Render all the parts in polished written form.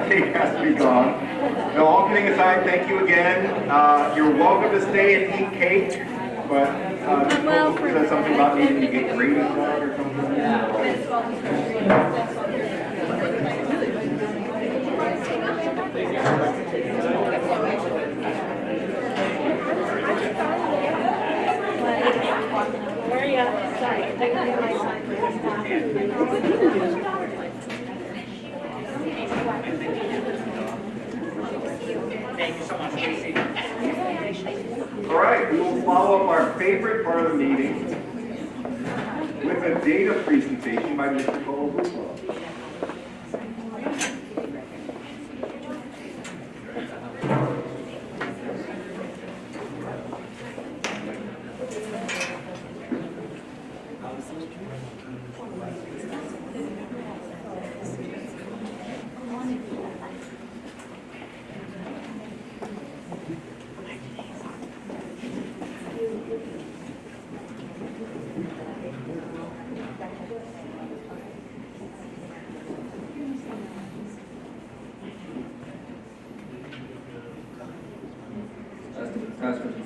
the cake has to be gone. No, all kidding aside, thank you again. You're welcome to stay and eat cake, but Nicole said something about needing to get graded on or something. Where are you? Sorry, my sign. Thank you so much, Casey. All right, we will follow up our favorite part of the meeting with a data presentation by Mr. Cole.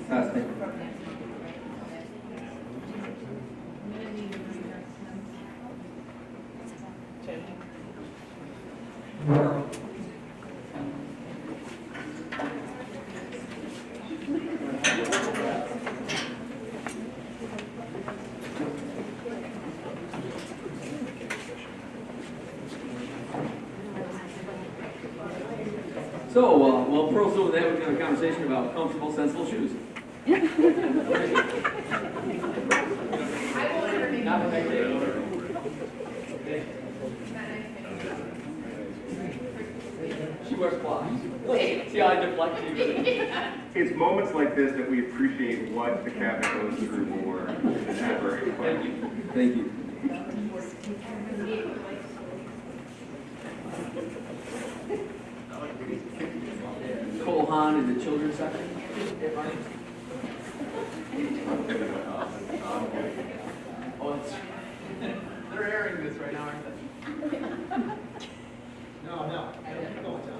Testing. So, well, pros over that, we're going to have a conversation about comfortable, sensible shoes. She wears flats. See how I deflect you? It's moments like this that we appreciate what the cabinet goes through more than ever. Thank you. Thank you. Cole Haan in the children's section. Oh, it's, they're airing this right now, aren't they? No, I don't know what's on.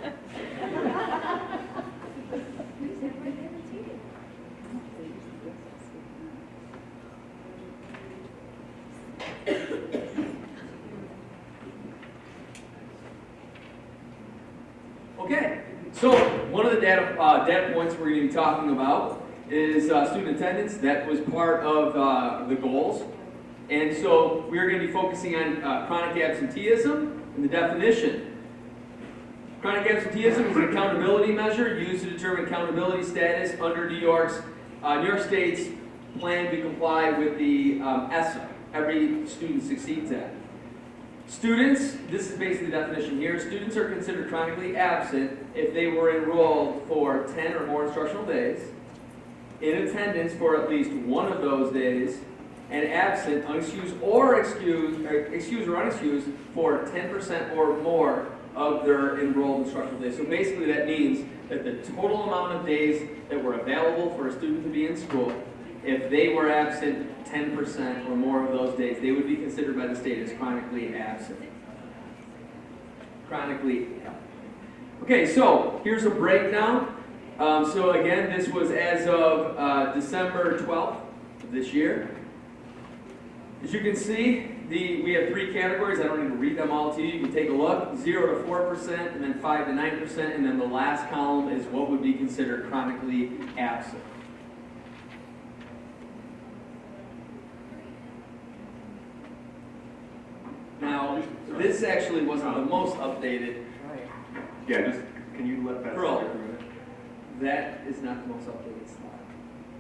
Okay, so one of the data points we're going to be talking about is student attendance. That was part of the goals. And so we're going to be focusing on chronic absenteeism and the definition. Chronic absenteeism is an accountability measure used to determine accountability status under New York State's plan to comply with the ESSA. Every student succeeds at. Students, this is basically the definition here, students are considered chronically absent if they were enrolled for 10 or more instructional days, in attendance for at least one of those days, and absent, unexcused or excused or unexcused for 10% or more of their enrolled instructional days. So basically that means that the total amount of days that were available for a student to be in school, if they were absent 10% or more of those days, they would be considered by the state as chronically absent. Chronically. Okay, so here's a breakdown. So again, this was as of December 12th of this year. As you can see, we have three categories. I don't need to read them all to you. You can take a look. 0 to 4%, and then 5 to 9%, and then the last column is what would be considered chronically absent. Now, this actually wasn't the most updated. Yeah, just, can you let that Bro. slide through it? That is not the most updated slide.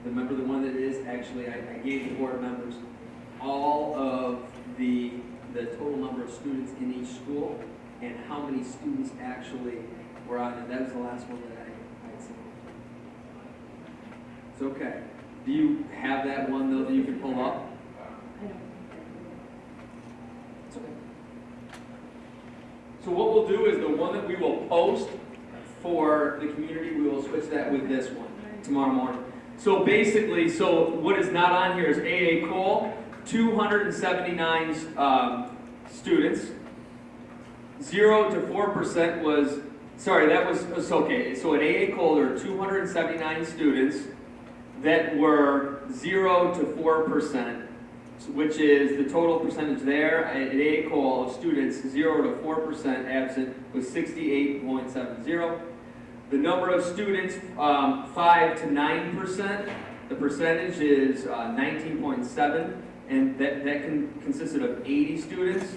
Remember, the one that is actually, I gave the board members all of the total number of students in each school and how many students actually were on it. That was the last one that I had seen. It's okay. Do you have that one though that you can pull up? It's okay. So what we'll do is the one that we will post for the community, we will switch that with this one tomorrow morning. So basically, what is not on here is AA Cole, 279 students. 0 to 4% was sorry, that was okay. So at AA Cole, there were 279 students that were 0 to 4%, which is the total percentage there. At AA Cole of students 0 to 4% absent was 68.70. The number of students 5 to 9%, the percentage is 19.7, and that consisted of 80 students.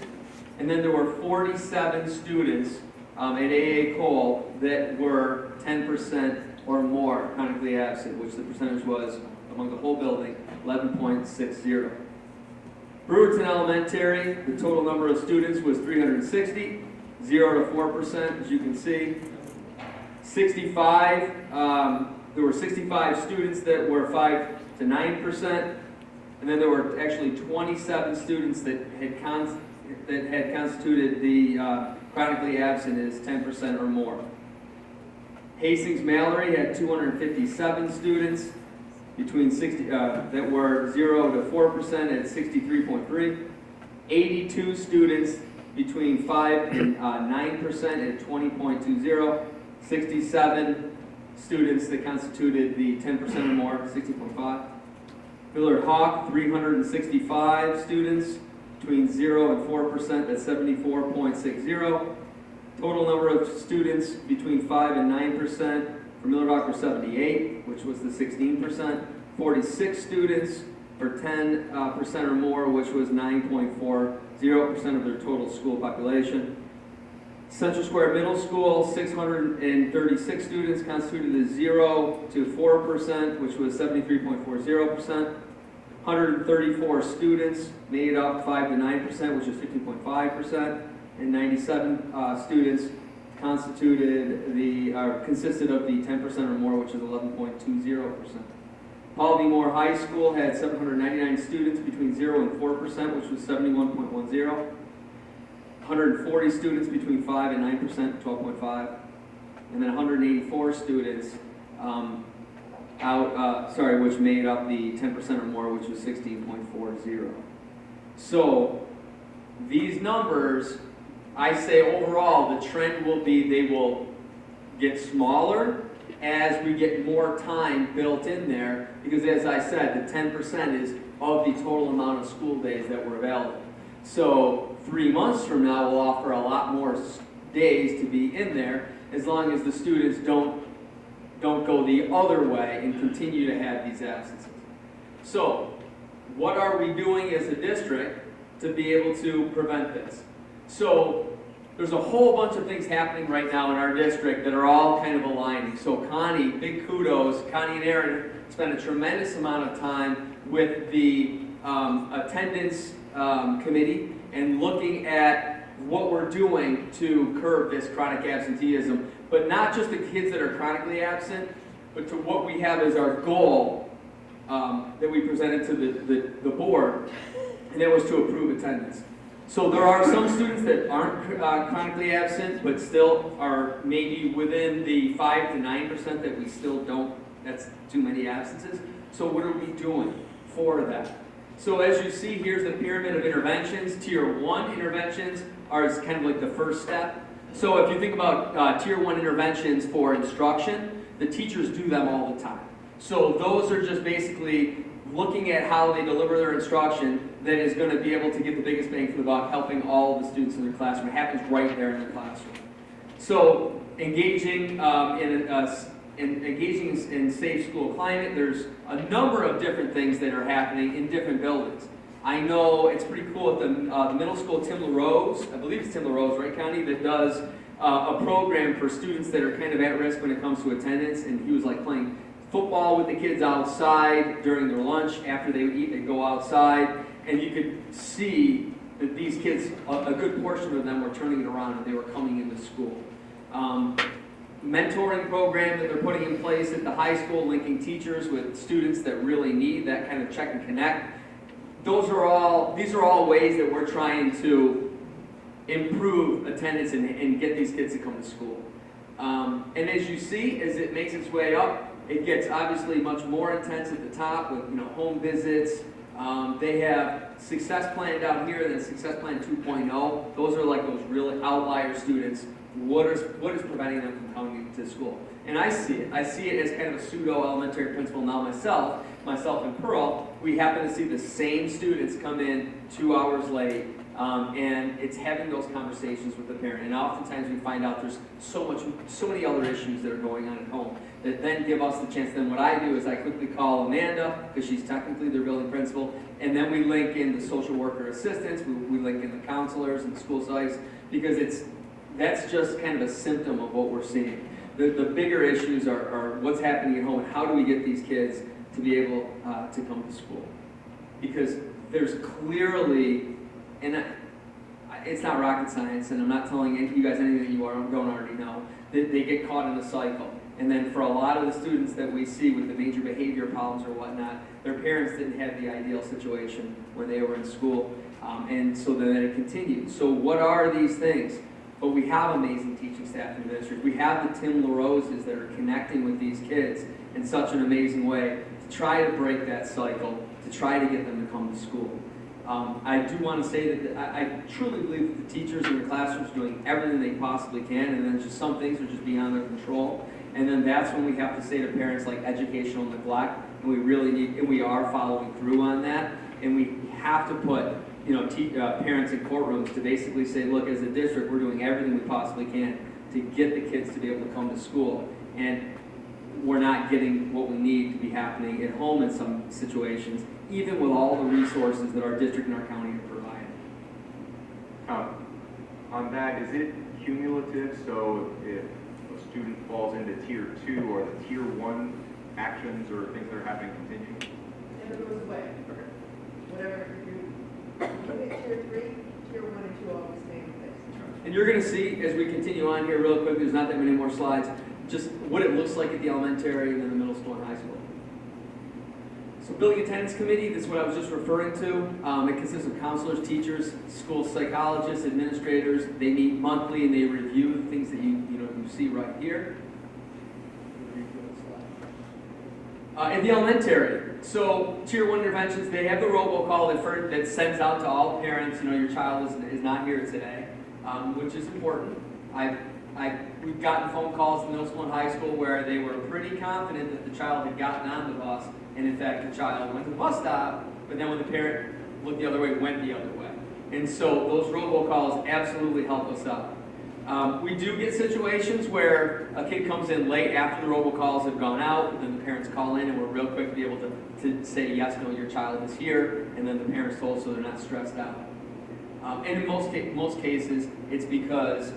And then there were 47 students at AA Cole that were 10% or more chronically absent, which the percentage was among the whole building 11.60. Brewerton Elementary, the total number of students was 360, 0 to 4%, as you can see. 65, there were 65 students that were 5 to 9%, and then there were actually 27 students that had constituted the chronically absent as 10% or more. Hastings Mallory had 257 students between 60 that were 0 to 4% at 63.3. 82 students between 5 and 9% at 20.20. 67 students that constituted the 10% or more, 60.5. Millard Hawk, 365 students between 0 and 4% at 74.60. Total number of students between 5 and 9% for Millard Hawk were 78, which was the 16%. 46 students for 10% or more, which was 9.40% of their total school population. Central Square Middle School, 636 students constituted the 0 to 4%, which was 73.40%. 134 students made up 5 to 9%, which is 15.5%. And 97 students consisted of the 10% or more, which is 11.20%. Paul V. Moore High School had 799 students between 0 and 4%, which was 71.10. 140 students between 5 and 9%, 12.5. And then 184 students which made up the 10% or more, which was 16.40. So these numbers, I say overall, the trend will be they will get smaller as we get more time built in there, because as I said, the 10% is of the total amount of school days that were available. So 3 months from now, we'll offer a lot more days to be in there, as long as the students don't go the other way and continue to have these absences. So what are we doing as a district to be able to prevent this? So there's a whole bunch of things happening right now in our district that are all kind of aligning. So Connie, big kudos. Connie and Aaron spent a tremendous amount of time with the attendance committee and looking at what we're doing to curb this chronic absenteeism. But not just the kids that are chronically absent, but to what we have as our goal that we presented to the board, and that was to approve attendance. So there are some students that aren't chronically absent, but still are maybe within the 5 to 9% that we still don't, that's too many absences. So what are we doing for that? So as you see, here's the pyramid of interventions. Tier 1 interventions are kind of like the first step. So if you think about Tier 1 interventions for instruction, the teachers do them all the time. So those are just basically looking at how they deliver their instruction that is going to be able to get the biggest bang for the buck, helping all of the students in their classroom. It happens right there in the classroom. So engaging in safe school climate, there's a number of different things that are happening in different buildings. I know it's pretty cool at the middle school, Tim LaRose, I believe it's Tim LaRose, right, Connie, that does a program for students that are kind of at risk when it comes to attendance, and he was like playing football with the kids outside during their lunch. After they would eat, they'd go outside, and you could see that these kids, a good portion of them were turning it around and they were coming into school. Mentoring program that they're putting in place at the high school, linking teachers with students that really need that kind of check and connect. These are all ways that we're trying to improve attendance and get these kids to come to school. And as you see, as it makes its way up, it gets obviously much more intense at the top with home visits. They have Success Plan down here, and then Success Plan 2.0. Those are like those really outlier students What is preventing them from coming to school? And I see it as kind of a pseudo elementary principal now myself and Pearl. We happen to see the same students come in 2 hours late, and it's having those conversations with the parent. And oftentimes we find out there's so many other issues that are going on at home that then give us the chance. Then what I do is I quickly call Amanda, because she's technically their building principal, and then we link in the social worker assistants, we link in the counselors and the school psychs, because that's just kind of a symptom of what we're seeing. The bigger issues are what's happening at home and how do we get these kids to be able to come to school. Because there's clearly, and it's not rocket science, and I'm not telling you guys anything you don't already know, that they get caught in a cycle. And then for a lot of the students that we see with the major behavior problems or whatnot, their parents didn't have the ideal situation when they were in school, and so then it continued. So what are these things? But we have amazing teaching staff and administrators. We have the Tim LaRoses that are connecting with these kids in such an amazing way to try to break that cycle, to try to get them to come to school. I do want to say that I truly believe that the teachers in the classrooms are doing everything they possibly can, and then just some things are just beyond their control. And then that's when we have to say to parents like educational neglect, and we really need, and we are following through on that, and we have to put parents in courtrooms to basically say, look, as a district, we're doing everything we possibly can to get the kids to be able to come to school, and we're not getting what we need to be happening at home in some situations, even with all the resources that our district and our county are providing. On that, is it cumulative? So if a student falls into tier 2, or the tier 1 actions or things that are happening continue? Never goes away. Okay. Whatever you do, you get tier 3, tier 1 and 2 always stay in place. And you're going to see, as we continue on here real quick, there's not that many more slides, just what it looks like at the elementary and then the middle school and high school. So building attendance committee, this is what I was just referring to. It consists of counselors, teachers, school psychologists, administrators. They meet monthly and they review the things that you see right here. In the elementary, so tier 1 interventions, they have the robocall that sends out to all parents, your child is not here today, which is important. We've gotten phone calls in middle school and high school where they were pretty confident that the child had gotten on the bus, and in fact the child went to the bus stop, but then when the parent looked the other way, went the other way. And so those robocalls absolutely help us out. We do get situations where a kid comes in late after the robocalls have gone out, and then the parents call in, and we're real quick to be able to say, yes, no, your child is here, and then the parents told so they're not stressed out. And in most cases, it's because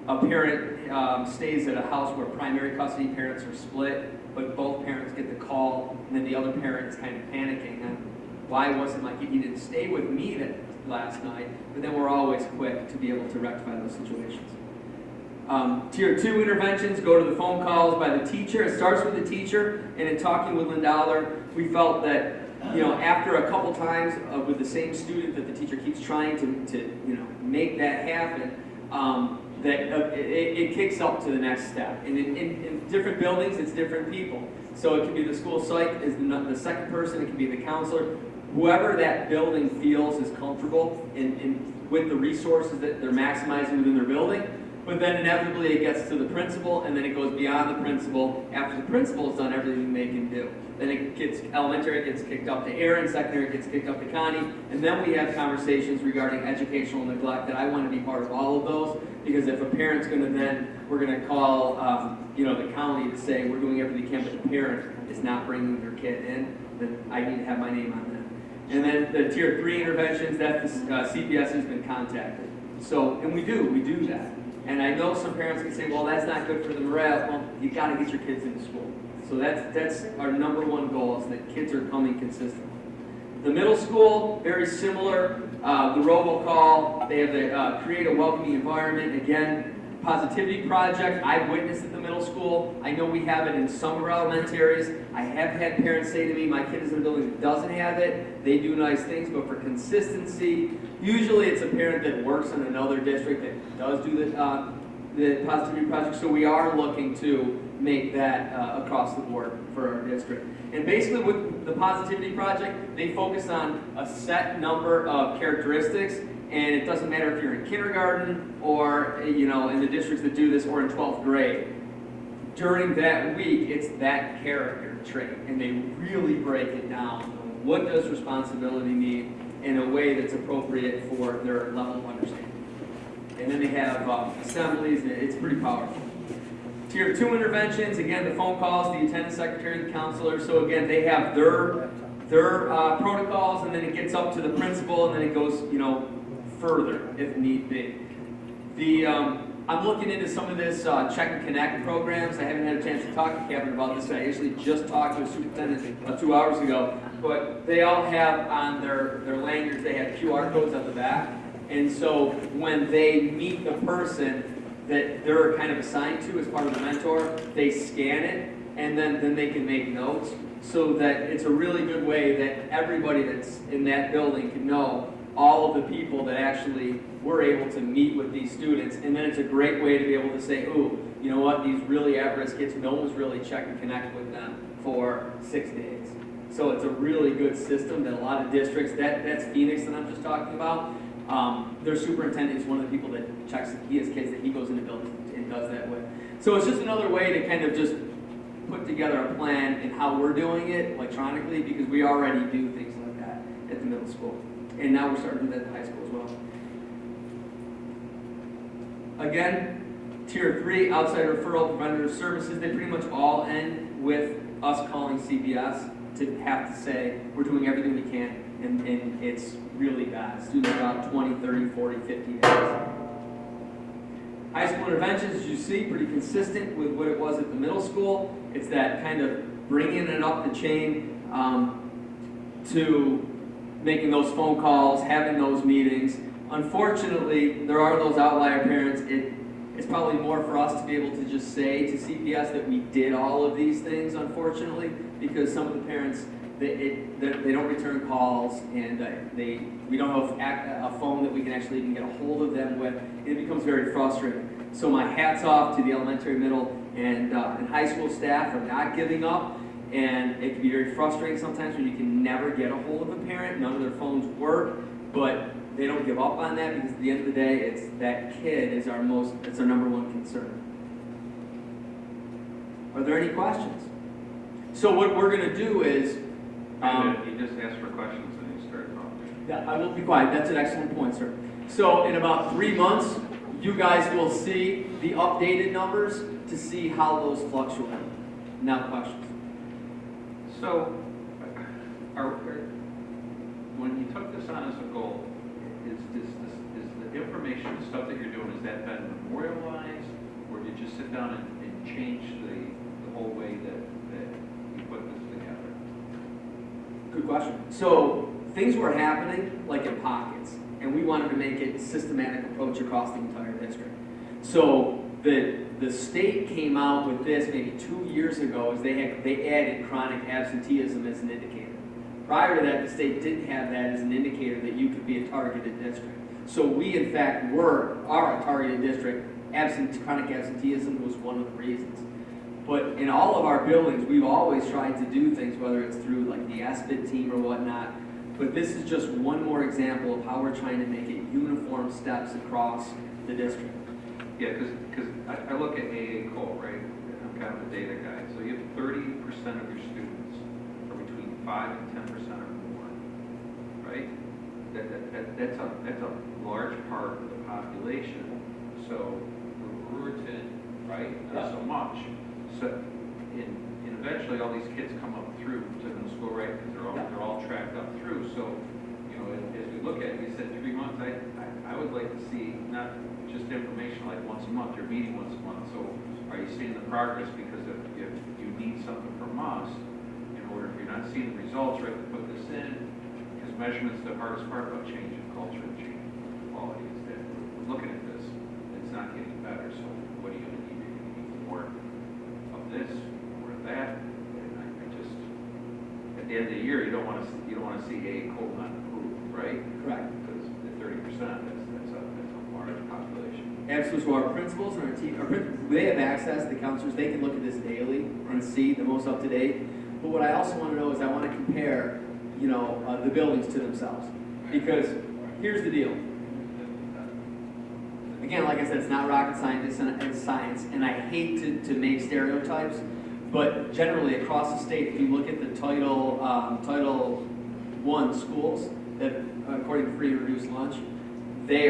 a parent stays at a house where primary custody parents are split, but both parents get the call, and then the other parent is kind of panicking on why wasn't my kid, he didn't stay with me last night, but then we're always quick to be able to rectify those situations. Tier 2 interventions go to the phone calls by the teacher. It starts with the teacher, and in talking with Lindauer, we felt that after a couple times with the same student that the teacher keeps trying to make that happen, it kicks up to the next step. And in different buildings, it's different people. So it can be the school psych is the second person, it can be the counselor, whoever that building feels is comfortable with the resources that they're maximizing within their building. But then inevitably it gets to the principal, and then it goes beyond the principal after the principal has done everything they can do. Then elementary gets kicked up to Aaron, secondary gets kicked up to Connie, and then we have conversations regarding educational neglect, that I want to be part of all of those, because if a parent's going to we're going to call the county to say we're doing everything we can, but the parent is not bringing their kid in, then I need to have my name on that. And then the tier 3 interventions, that the CPS has been contacted. So, and we do that. And I know some parents can say, well, that's not good for the morale. Well, you got to get your kids into school. So that's our number one goal, is that kids are coming consistently. The middle school, very similar. The robocall, they have the create a welcoming environment. Again, positivity project, I've witnessed at the middle school. I know we have it in some of our elementaries. I have had parents say to me, my kid is in a building that doesn't have it. They do nice things, but for consistency, usually it's a parent that works in another district that does do the positivity project. So we are looking to make that across the board for our district. And basically with the positivity project, they focus on a set number of characteristics, and it doesn't matter if you're in kindergarten or, you know, in the districts that do this or in 12th grade. During that week, it's that character trait, and they really break it down. What does responsibility mean in a way that's appropriate for their level of understanding? And then they have assemblies, and it's pretty powerful. Tier 2 interventions, again, the phone calls, the attendance secretary, the counselor. So again, they have their protocols, and then it gets up to the principal, and then it goes, you know, further if need be. I'm looking into some of this check and connect programs. I haven't had a chance to talk to Kevin about this. I actually just talked to a superintendent 2 hours ago. But they all have on their lanyards, they have QR codes on the back. And so when they meet the person that they're kind of assigned to as part of the mentor, they scan it, and then they can make notes, so that it's a really good way that everybody that's in that building can know all of the people that actually were able to meet with these students. And then it's a great way to be able to say, ooh, you know what, these really at-risk kids, no one's really checked and connect with them for 6 days. So it's a really good system that a lot of districts, that's Phoenix that I'm just talking about. Their superintendent is one of the people that checks, he has kids that he goes into buildings and does that with. So it's just another way to kind of just put together a plan and how we're doing it electronically, because we already do things like that at the middle school. And now we're starting to do that at the high school as well. Again, Tier 3, outside referral preventative services, they pretty much all end with us calling CPS to have to say, we're doing everything we can, and it's really bad. Students are out 20, 30, 40, 50 days. High school interventions, as you see, pretty consistent with what it was at the middle school. It's that kind of bringing it up the chain to making those phone calls, having those meetings. Unfortunately, there are those outlier parents. It's probably more for us to be able to just say to CPS that we did all of these things, unfortunately, because some of the parents, they don't return calls, and we don't have a phone that we can actually even get a hold of them with. It becomes very frustrating. So my hat's off to the elementary, middle, and high school staff for not giving up. And it can be very frustrating sometimes when you can never get a hold of a parent. None of their phones work, but they don't give up on that, because at the end of the day, it's that kid is it's our number one concern. Are there any questions? So what we're going to do is... you just asked for questions and you started talking. Yeah, I will be quiet. That's an excellent point, sir. So in about 3 months, you guys will see the updated numbers to see how those fluctuate. Now questions. So, when you took this on as a goal, is the information, the stuff that you're doing, has that been memorialized, or did you just sit down and change the whole way that you put this together? Good question. So things were happening like in pockets, and we wanted to make it a systematic approach across the entire district. So the state came out with this maybe 2 years ago, as they added chronic absenteeism as an indicator. Prior to that, the state didn't have that as an indicator that you could be a targeted district. So we, in fact, are a targeted district. Chronic absenteeism was one of the reasons. But in all of our buildings, we've always tried to do things, whether it's through like the ASPID team or whatnot. But this is just one more example of how we're trying to make it uniform steps across the district. Yeah, because I look at AA Cole, right? I'm kind of a data guy. So you have 30% of your students are between 5 and 10% or more, right? That's a large part of the population. So Brewerton, right? Not so much. So, and eventually all these kids come up through to the school, right? Because they're all tracked up through. So, you know, as we look at it, you said 3 months. I would like to see not just information like once a month. You're meeting once a month. So, are you seeing the progress? Because if you need something from us, in order, if you're not seeing the results, right, to put this in, because measurement's the hardest part about changing culture and changing quality. Is that we're looking at this, it's not getting better. So, what are you going to need? You're going to need more of this or that. And I just, at the end of the year, you don't want to see a cold not improved, right? Correct. Because the 30%, that's a large population. Absolutely. So our principals and our team, they have access, the counselors, they can look at this daily and see the most up to date. But what I also want to know is I want to compare, the buildings to themselves. Because here's the deal. again, like I said, it's not rocket science, it's science, and I hate to make stereotypes, but generally across the state, if you look at the Title I schools, that according to free and reduced lunch, they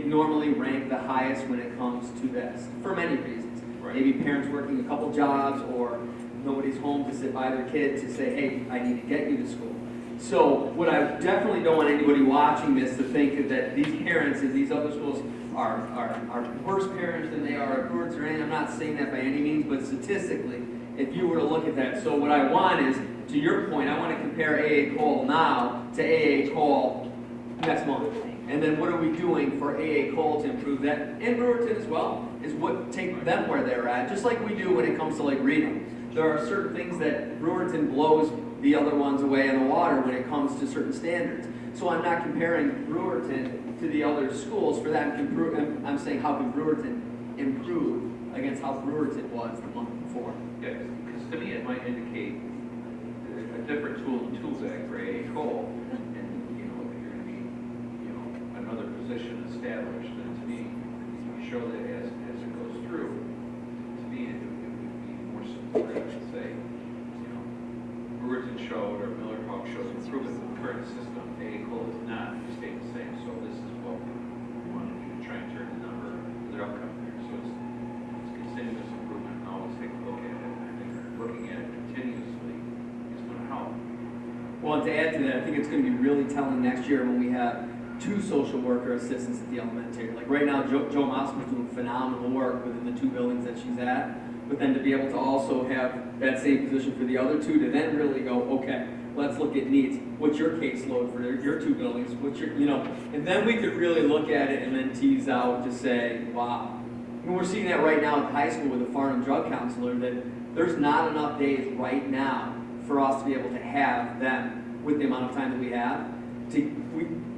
normally rank the highest when it comes to this, for many reasons. Right. Maybe parents working a couple jobs, or nobody's home to sit by their kid to say, hey, I need to get you to school. So what I definitely don't want anybody watching this to think that these parents in these other schools are worse parents than they are at Brewerton or anything. I'm not saying that by any means, but statistically, if you were to look at that, so what I want is, to your point, I want to compare AA Cole now to AA Cole next month. And then what are we doing for AA Cole to improve that? And Brewerton as well, is what take them where they're at, just like we do when it comes to like reading. There are certain things that Brewerton blows the other ones away in the water when it comes to certain standards. So I'm not comparing Brewerton to the other schools for that. I'm saying how can Brewerton improve against how Brewerton was the month before. Yeah, because to me it might indicate a different tool in the tool bag for AA Cole, and if you're going to be, another position established, then to me, you show that as it goes through. To me, it would be more supportive to say, Brewerton showed or Miller Hawk shows improvement in the current system. AA Cole is not, it stayed the same. So this is what we want to do to try and turn the number to their outcome here. So it's continuous improvement, and always take a look at it. And I think looking at it continuously is going to help. Well, and to add to that, I think it's going to be really telling next year when we have 2 social worker assistants at the elementary. Like right now, Joe Mouse is doing phenomenal work within the 2 buildings that she's at. But then to be able to also have that same position for the other 2, to then really go, okay, let's look at needs. What's your caseload for your 2 buildings? What's your, and then we could really look at it and then tease out to say, wow. And we're seeing that right now at the high school with the Farnham drug counselor, that there's not enough days right now for us to be able to have them with the amount of time that we have.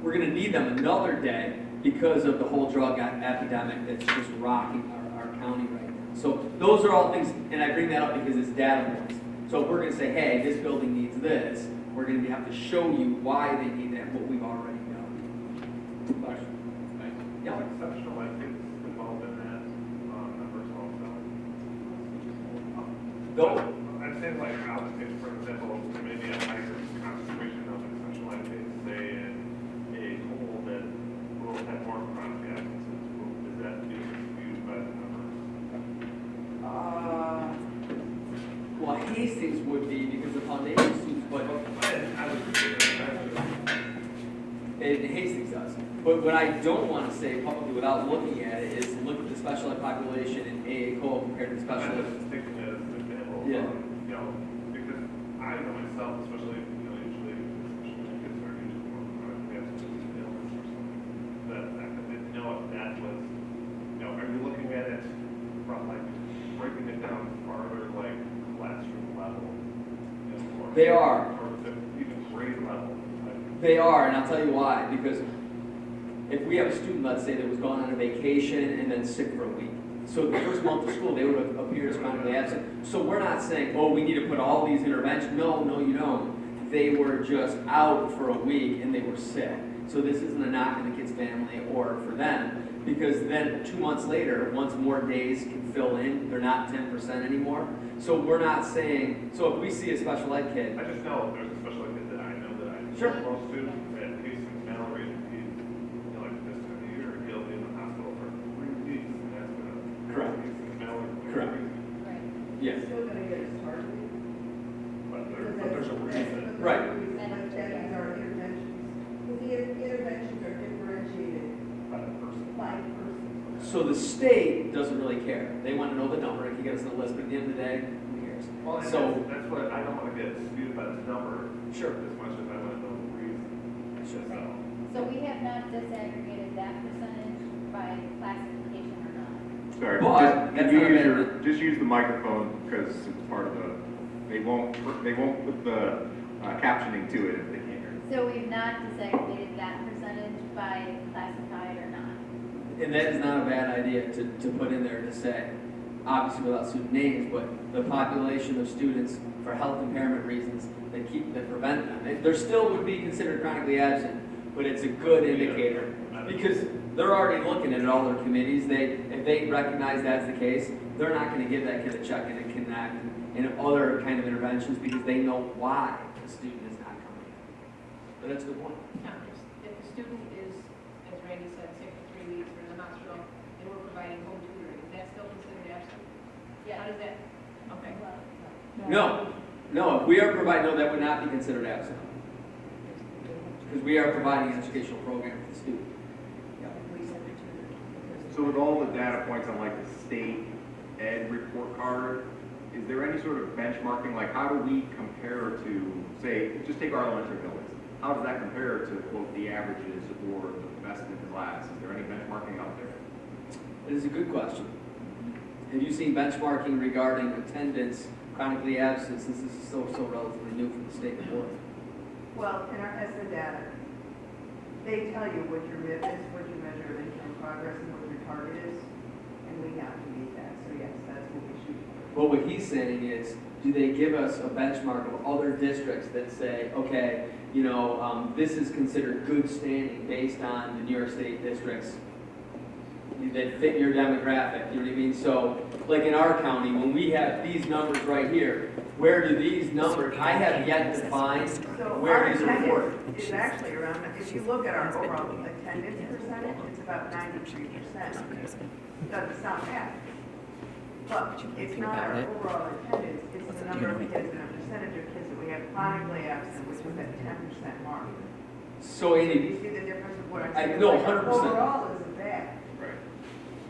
We're going to need them another day because of the whole drug epidemic that's just rocking our county right now. So those are all things, and I bring that up because it's data points. So if we're going to say, hey, this building needs this, we're going to have to show you why they need that, what we've already done. Question? Yeah. Exceptional activities involved in that numbers also. Go. I'm saying like optics, for example, maybe a higher concentration of exceptional activities, say in a school that will have more chronic absences. Is that being used by the numbers? Well, Hastings would be because the foundation students, but and Hastings does. But what I don't want to say publicly without looking at it is look at the special ed population in AA Cole compared to the special I'm ed. just taking it as an example. Yeah. Because I know myself, especially, usually, especially kids are usually more chronic absences and illness or something. That I didn't know if that was, are you looking at it from like breaking it down farther, like classroom level? Or, They are. Or even grade level? They are, and I'll tell you why. Because if we have a student, let's say, that was gone on a vacation and then sick for a week, so the first month of school, they would have appeared as chronically absent. So we're not saying, oh, we need to put all these interventions. No, you don't. They were just out for a week and they were sick. So this isn't a knock on the kid's family or for them, because then 2 months later, once more days can fill in, they're not 10% anymore. So we're not saying, so if we see a special ed kid. I just know there's a special ed kid that I know that I Sure. most students at Hastings Mallory, and he's, like this time of year, he'll be in the hospital for 3 weeks, and that's gonna. Correct. Hastings Mallory. Correct. Yes. Still gonna get started. But there's a reason. Right. But that is our interventions. The interventions are differentiated By the person. by person. So the state doesn't really care. They want to know the number. If you get us on the list, but at the end of the day, who cares? Well, and So, that's what, I don't wanna get disputed by the number sure. as much as I wanna know the reason. Sure. So we have not disaggregated that percentage by classification or not? Sorry, But that's not a bad- just use the microphone because it's part of the, they won't put the captioning to it if they can't hear. So we've not disaggregated that percentage by classified or not? And that is not a bad idea to put in there to say, obviously without student names, but the population of students for health impairment reasons that prevent them. They still would be considered chronically absent, but it's a good indicator. Because they're already looking at all their committees. If they recognize that's the case, they're not gonna give that kid a check-in and connect and other kind of interventions because they know why the student is not coming in. But that's a good point. Now, if the student is, as Randy said, sick for 3 weeks or in the hospital, and we're providing home tutoring, is that still considered absent? How does that, okay. No, if we are providing, no, that would not be considered absent. Because we are providing an educational program for the student. So with all the data points on like the state ed report card, is there any sort of benchmarking, like how do we compare to, say, just take our elementary buildings? How does that compare to quote the averages or the best in class? Is there any benchmarking out there? It is a good question. Have you seen benchmarking regarding attendance, chronically absent, since this is so relatively new for the state board? Well, in our ESSA data, they tell you what your MIP is, what you measure of internal progress, and what your target is, and we have to meet that. So yes, that's what we shoot for. But what he's saying is, do they give us a benchmark of other districts that say, okay, you know, this is considered good standing based on the New York State districts that fit your demographic, you know what I mean? So, like in our county, when we have these numbers right here, where do these numbers, I have yet to find So where our these are reported. attendance is actually around, if you look at our overall attendance percentage, it's about 93%. Doesn't sound bad. But it's not our overall attendance, it's the number of kids and a percentage of kids that we have chronically absent, which is that 10% mark. So, Do Andy, you see the difference of what I'm saying? no, Like, our 100%. Overall isn't bad. Right.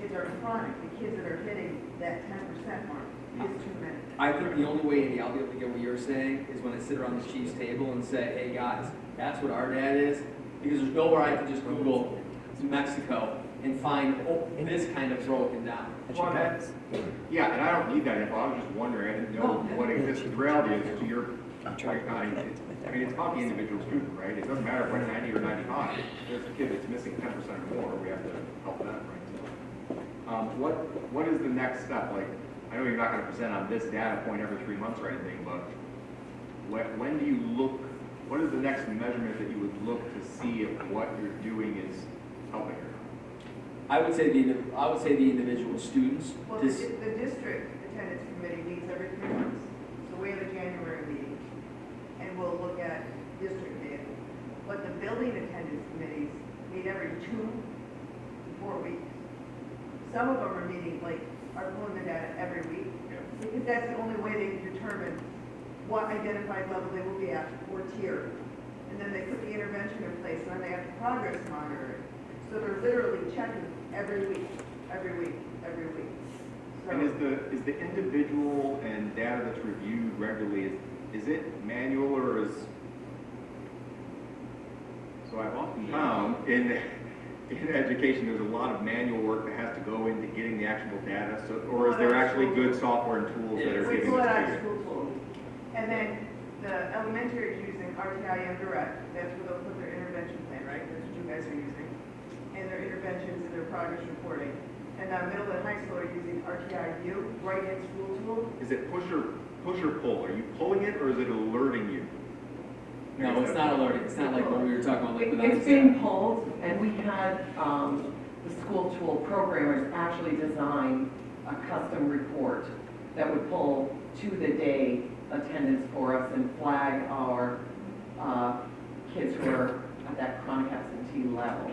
Kids are chronic, the kids that are hitting that 10% mark is too many. I think the only way, Andy, I'll be able to get what you're saying is when I sit around the chief's table and say, hey guys, that's what our data is, because there's nowhere I can just Google Mexico and find this kind of broken down. Well, yeah, and I don't need that info. I was just wondering. I didn't know what exists. The reality is, to your point, Connie, I mean, it's about the individual student, right? It doesn't matter if we're 90 or 95. If there's a kid that's missing 10% or more, we have to help them, right? So, what is the next step? Like, I know you're not going to present on this data point every 3 months or anything, but when do you look? What is the next measurement that you would look to see if what you're doing is helping or not? I would say the individual students. Well, the district attendance committee meets every 3 months. So we have a January meeting, and we'll look at district data. But the building attendance committees meet every 2 to 4 weeks. Some of them are meeting, like, are pulling the data every week, because that's the only way they can determine what identified level they will be at or tier. And then they put the intervention in place, and then they have to progress monitor it. So they're literally checking every week, every week, every week. So, And is the individual and data that's reviewed regularly, is it manual or is, so I've often found in education, there's a lot of manual work that has to go into getting the actual data, so, or is there actually good software and tools that are we giving pull it us out of data? school tools. And then the elementary is using RTIM Direct, that's where they'll put their intervention plan, right? That's what you guys are using. And their interventions and their progress reporting. And middle and high school are using RTIU, right in school tool. Is it push or pull? Are you pulling it or is it alerting you? No, it's not alerting. It's not like what we were talking about. Like, It's being pulled, and we had the school tool programmers actually design a custom report that would pull to the day attendance for us and flag our kids who are at that chronic absentee level.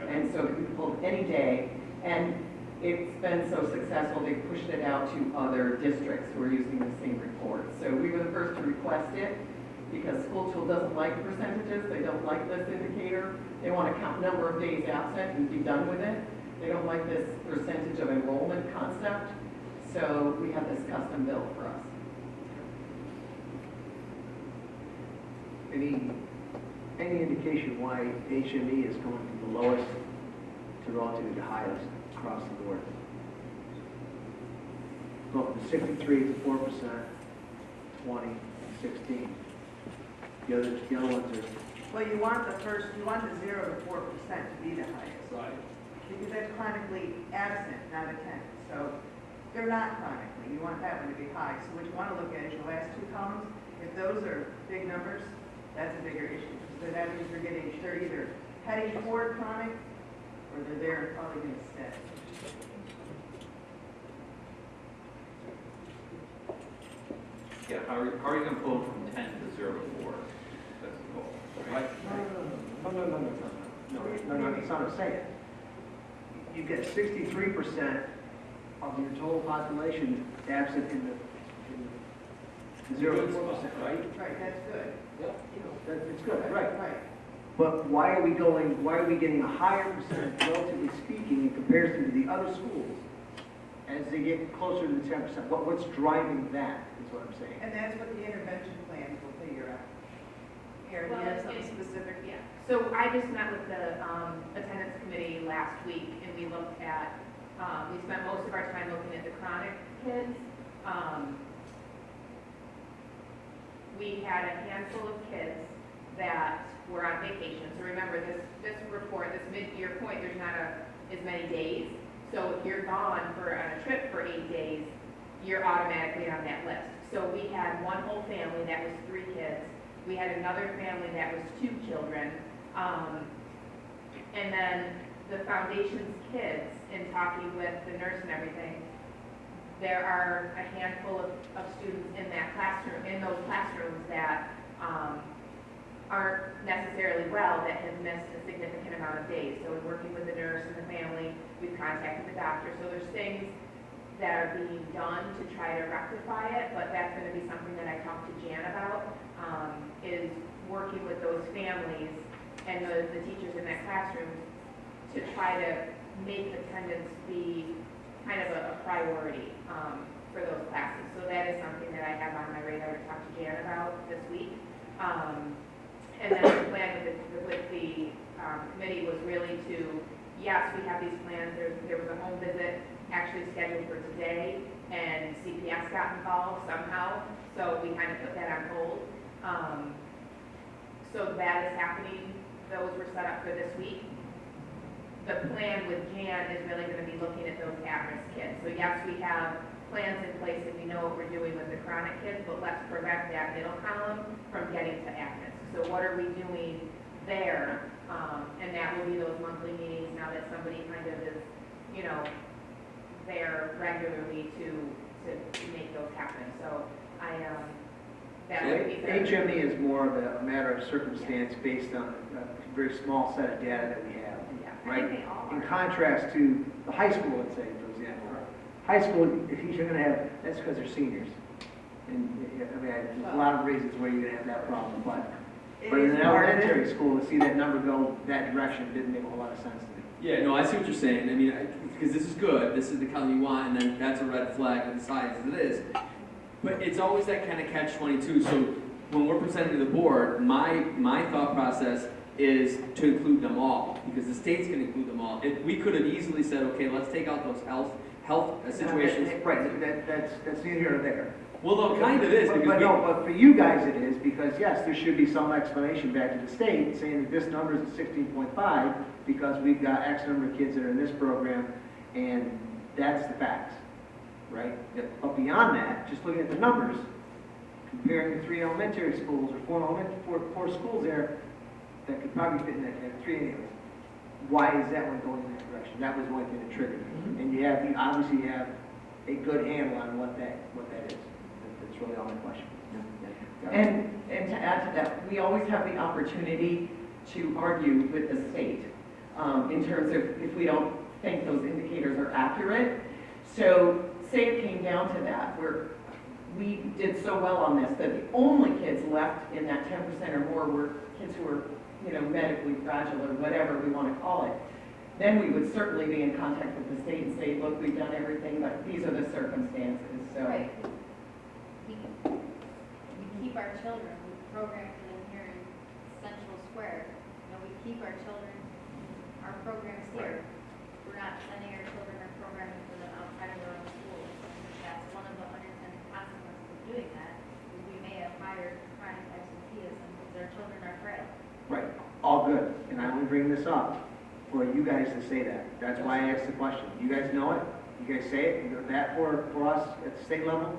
And so we pulled any day, and it's been so successful, they pushed it out to other districts who are using the same report. So we were the first to request it, because school tool doesn't like percentages, they don't like this indicator. They want to count number of days absent and be done with it. They don't like this percentage of enrollment concept. So we have this custom built for us. Any indication why HME is going from the lowest to relatively the highest across the board? Going from 63 to 4%, 20, 16. The other ones are. Well, you want the 0 to 4% to be the highest. Right. Because that's chronically absent, not attendant. So they're not chronically. You want that one to be high. So what you want to look at is your last 2 columns. If those are big numbers, that's a bigger issue. So that means they're either heading toward chronic, or or they're there and probably gonna stay. Yeah, how are you gonna pull from 10 to 0 to 4? That's the goal, right? No, that's not what I'm saying. You get 63% of your total population absent in the 0 to 4%, right? Right, that's good. It's good, right? Right. But why are we getting a higher percentage, relatively speaking, in comparison to the other schools as they get closer to the 10%? What's driving that, is what I'm saying. And that's what the intervention plans will figure out. Aaron, you Well, have something it's- specific? Yeah, so I just met with the attendance committee last week, and we looked at, we spent most of our time looking at the chronic kids. We had a handful of kids that were on vacation. So remember, this report, this mid-year point, there's not as many days. So if you're gone on a trip for 8 days, you're automatically on that list. So we had one whole family that was 3 kids. We had another family that was 2 children. And then the foundation's kids, in talking with the nurse and everything, there are a handful of students in those classrooms that aren't necessarily well, that have missed a significant amount of days. So in working with the nurse and the family, we've contacted the doctor. So there's things that are being done to try to rectify it, but that's going to be something that I talked to Jan about, is working with those families and the teachers in that classroom to try to make attendance be kind of a priority for those classes. So that is something that I have on my radar to talk to Jan about this week. And then the plan with the committee was really to, yes, we have these plans. There was a home visit actually scheduled for today, and CPS got involved somehow, so we kind of put that on hold. So that is happening. Those were set up for this week. The plan with Jan is really going to be looking at those at-risk kids. So yes, we have plans in place and we know what we're doing with the chronic kids, but let's prevent that middle column from getting to at-risk. So what are we doing there? And that will be those monthly meetings now that somebody kind of is, there regularly to make those happen. So that would be fair. HME is more of a matter of circumstance based on a very small set of data that we have, Yeah, I right? think they all In are. contrast to the high school, let's say, for example. High school, if you're gonna have, that's because they're seniors. And, there's a lot of reasons where you're gonna have that problem, but in an elementary school, to see that number go that direction didn't make a whole lot of sense to me. Yeah, no, I see what you're saying. I mean, because this is good, this is the color you want, and then that's a red flag on the side as it is. But it's always that kind of catch-22. So when we're presenting to the board, my thought process is to include them all, because the state's going to include them all. If we could have easily said, okay, let's take out those health situations. Right, that's neither here nor there. Well, no, it kind of is, because But for you guys it is, because yes, there should be some explanation back to the state saying that this number is at 16.5 because we've got X number of kids that are in this program, and that's the facts, right? But beyond that, just looking at the numbers, comparing the 3 elementary schools or 4 schools there that could probably fit in that 3 anyways. Why is that one going in that direction? That was one thing that triggered it. And you obviously have a good handle on what that is. That's really all my question. And to add to that, we always have the opportunity to argue with the state in terms of if we don't think those indicators are accurate. So say it came down to that, where we did so well on this, that the only kids left in that 10% or more were kids who were, medically fragile or whatever we want to call it. Then we would certainly be in contact with the state and say, look, we've done everything, but these are the circumstances, so. Right. We keep our children, we program for them here in Central Square. We keep our children, our programs here. We're not sending our children or programming for them outside of their own schools. That's one of the unintended consequences of doing that, is we may have higher chronic absenteeism because our children are frail. Right, all good. And I only bring this up for you guys to say that. That's why I asked the question. You guys know it, you guys say it, you know that for us at the state level,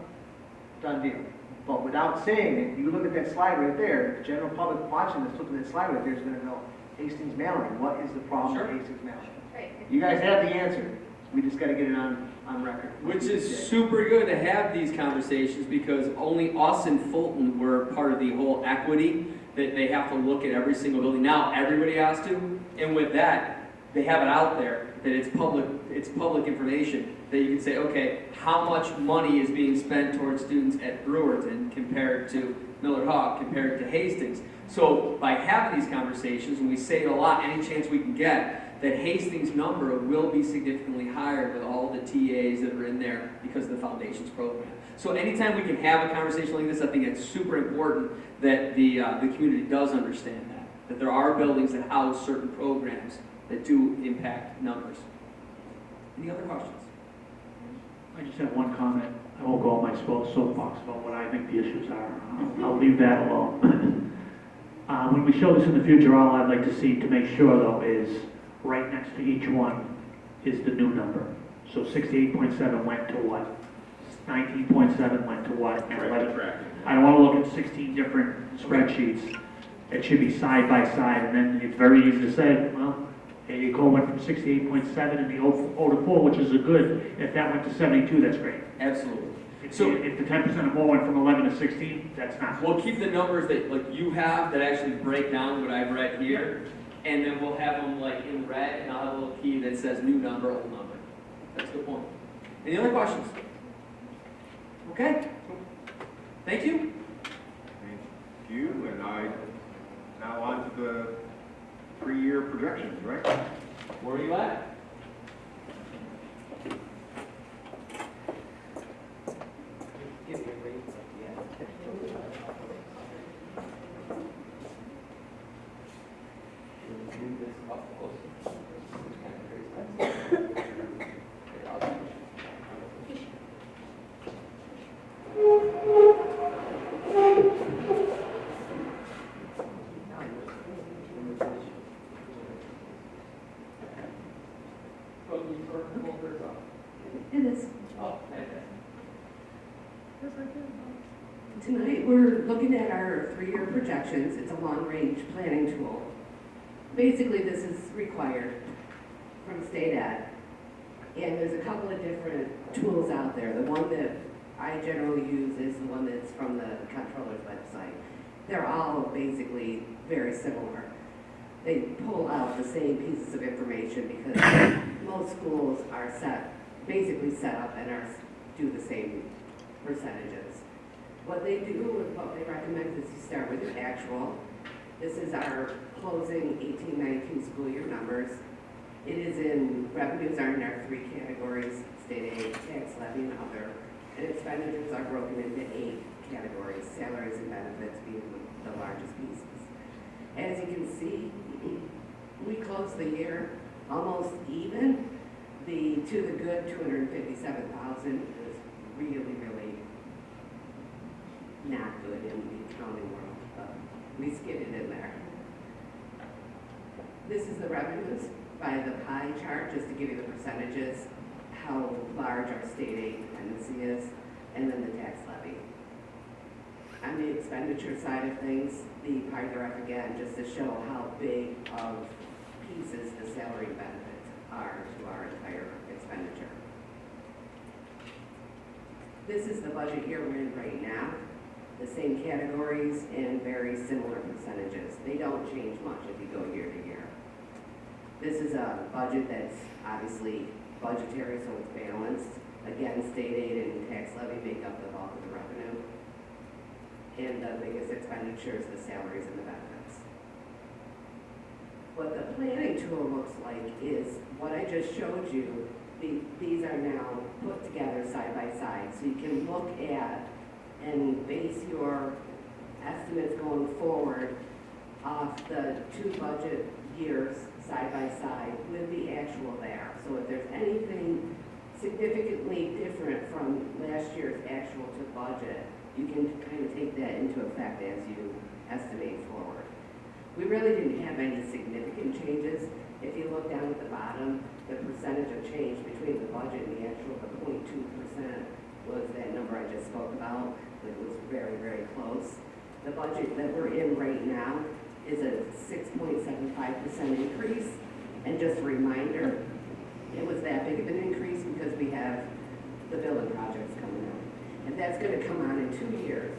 done deal. But without saying it, you look at that slide right there, the general public watching this, looking at that slide right there is gonna go, Hastings mailing, what is the problem with Hastings mailing? Right. You guys have the answer. We just gotta get it on record. Which is super good to have these conversations because only us and Fulton were part of the whole equity that they have to look at every single building. Now everybody has to, and with that, they have it out there that it's public information that you can say, okay, how much money is being spent towards students at Brewerton compared to Miller Hawk, compared to Hastings. So by having these conversations, and we say it a lot, any chance we can get, that Hastings' number will be significantly higher with all the TAs that are in there because of the Foundations program. So anytime we can have a conversation like this, I think it's super important that the community does understand that there are buildings that house certain programs that do impact numbers. Any other questions? I just have one comment. I won't go on my soapbox about what I think the issues are. I'll leave that alone. When we show this in the future, all I'd like to see to make sure, though, is right next to each one is the new number. So 68.7 went to what? 19.7 went to what? And 11. I don't want to look at 16 different spreadsheets. It should be side by side, and then it's very easy to say, well, you go went from 68.7 in the 0 to 4, which is a good. If that went to 72, that's great. Absolutely. So if the 10% or more went from 11 to 16, that's not. We'll keep the numbers that like you have that actually break down what I've read here, and then we'll have them like in red, and I'll have a little key that says new number, old number. That's the point. Any other questions? Okay. Thank you. Thank you, and now on to the 3-year projections, right? Where are you at? Give me a rate. Move this up closer. It is. Oh, fantastic. Tonight, we're looking at our 3-year projections. It's a long-range planning tool. Basically, this is required from state ed. And there's a couple of different tools out there. The one that I generally use is the one that's from the comptroller's website. They're all basically very similar. They pull out the same pieces of information because most schools are basically set up and do the same percentages. What they do and what they recommend is you start with your actual. This is our closing 18-19 school year numbers. It is revenues are in our 3 categories: state aid, tax levy, and other. And expenditures are broken into 8 categories, salaries and benefits being the largest pieces. As you can see, we closed the year almost even. To the good, 257,000 is really, really not good in the accounting world, but we skidded in there. This is the revenues by the pie chart, just to give you the percentages, how large our state aid dependency is, and then the tax levy. On the expenditure side of things, the pie graph again, just to show how big of pieces the salary benefits are to our entire expenditure. This is the budget year we're in right now. The same categories and very similar percentages. They don't change much if you go year to year. This is a budget that's obviously budgetary, so it's balanced. Again, state aid and tax levy make up the bulk of the revenue. And the biggest expenditure is the salaries and the benefits. What the planning tool looks like is what I just showed you. These are now put together side by side, so you can look at and base your estimates going forward off the 2 budget years side by side with the actual there. So if there's anything significantly different from last year's actual to budget, you can kind of take that into effect as you estimate forward. We really didn't have any significant changes. If you look down at the bottom, the percentage of change between the budget and the actual, the 0.2% was that number I just spoke about. It was very, very close. The budget that we're in right now is a 6.75% increase. And just a reminder, it was that big of an increase because we have the building projects coming out. And that's gonna come on in 2 years.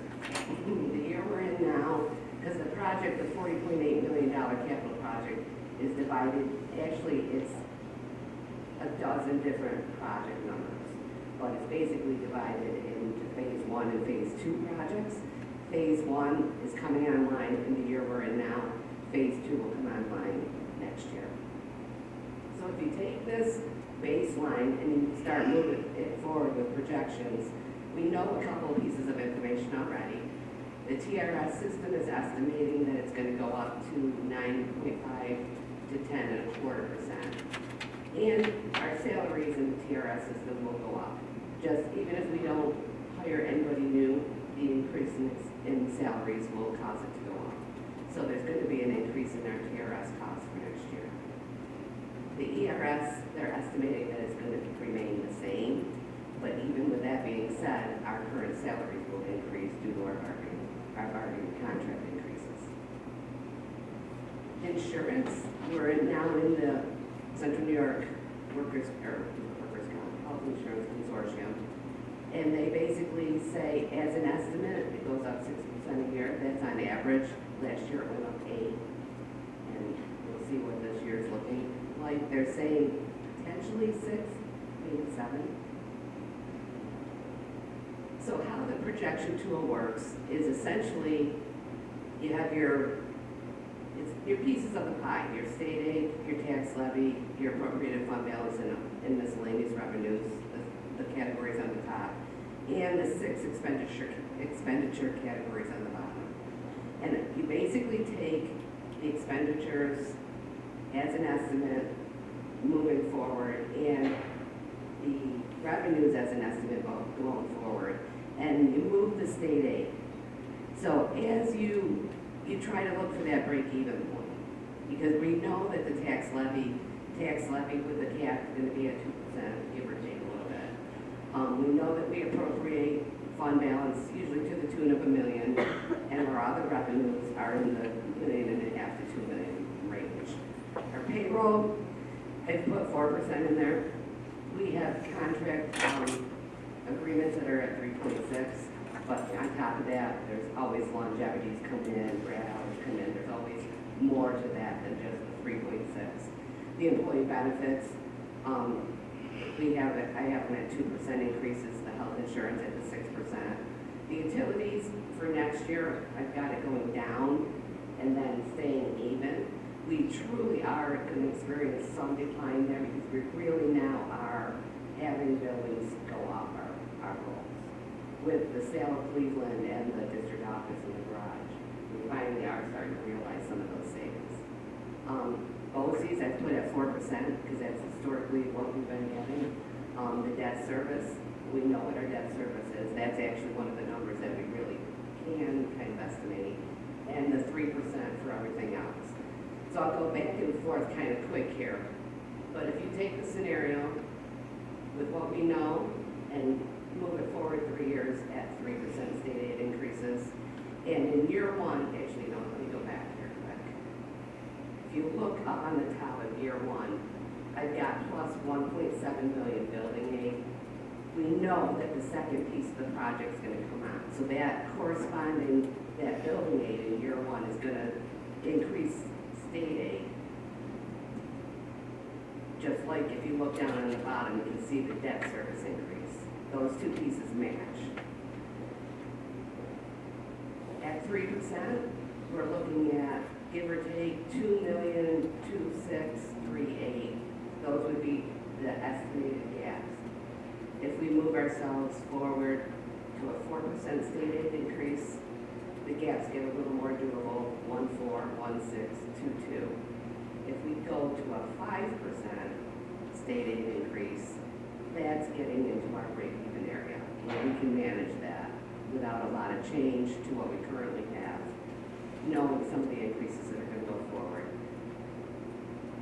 The year we're in now, because the project, the $40.8 million capital project is divided, actually it's a dozen different project numbers, but it's basically divided into phase 1 and phase 2 projects. Phase 1 is coming online in the year we're in now. Phase 2 will come online next year. So if you take this baseline and you start moving it forward with projections, we know a couple of pieces of information already. The TRS system is estimating that it's going to go up to 9.5 to 10.25%. And our salaries in the TRS system will go up. Just even if we don't hire anybody new, the increase in salaries will cause it to go up. So there's going to be an increase in our TRS costs for next year. The ERS, they're estimating that it's going to remain the same, but even with that being said, our current salaries will increase due to our bargaining contract increases. Insurance, we're now in the Central New York Workers' Health Insurance Consortium, and they basically say, as an estimate, it goes up 6% a year. That's on average. Last year it went up 8%, and we'll see what this year's looking like. They're saying potentially 6, maybe 7. So how the projection tool works is essentially you have your pieces of the pie, your state aid, your tax levy, your appropriated fund balance, and miscellaneous revenues, the categories on the top, and the 6 expenditure categories on the bottom. And you basically take the expenditures as an estimate moving forward and the revenues as an estimate going forward, and you move the state aid. So as you try to look for that break-even point, because we know that the tax levy with the cap is going to be at 2%, give or take a little bit. We know that we appropriate fund balance usually to the tune of $1 million, and our other revenues are in the $1.5 million to $2 million range. Our payroll, I've put 4% in there. We have contract agreements that are at 3.6, but on top of that, there's always longevities come in, grad hours come in. There's always more to that than just the 3.6. The employee benefits, I have them at 2% increases, the health insurance at the 6%. The utilities for next year, I've got it going down and then staying even. We truly are going to experience some decline there because we really now are having buildings go off our goals. With the sale of Cleveland and the district office and the garage, we finally are starting to realize some of those savings. BOCEs I've put at 4% because that's historically what we've been getting. The debt service, we know what our debt service is. That's actually one of the numbers that we really can kind of estimate. And the 3% for everything else. So I'll go back and forth kind of quick here. But if you take the scenario with what we know and move it forward 3 years at 3% state aid increases, and in year 1, actually no, let me go back here quick. If you look up on the top of year 1, I've got plus 1.7 million building aid. We know that the second piece of the project is going to come out. So that corresponding, that building aid in year 1 is going to increase state aid. Just like if you look down on the bottom, you can see the debt service increase. Those two pieces match. At 3%, we're looking at, give or take, 2,263,800. Those would be the estimated gaps. If we move ourselves forward to a 4% state aid increase, the gaps get a little more doable, 1,416,22. If we go to a 5% state aid increase, that's getting into our break-even area. And we can manage that without a lot of change to what we currently have, knowing some of the increases that are going to go forward.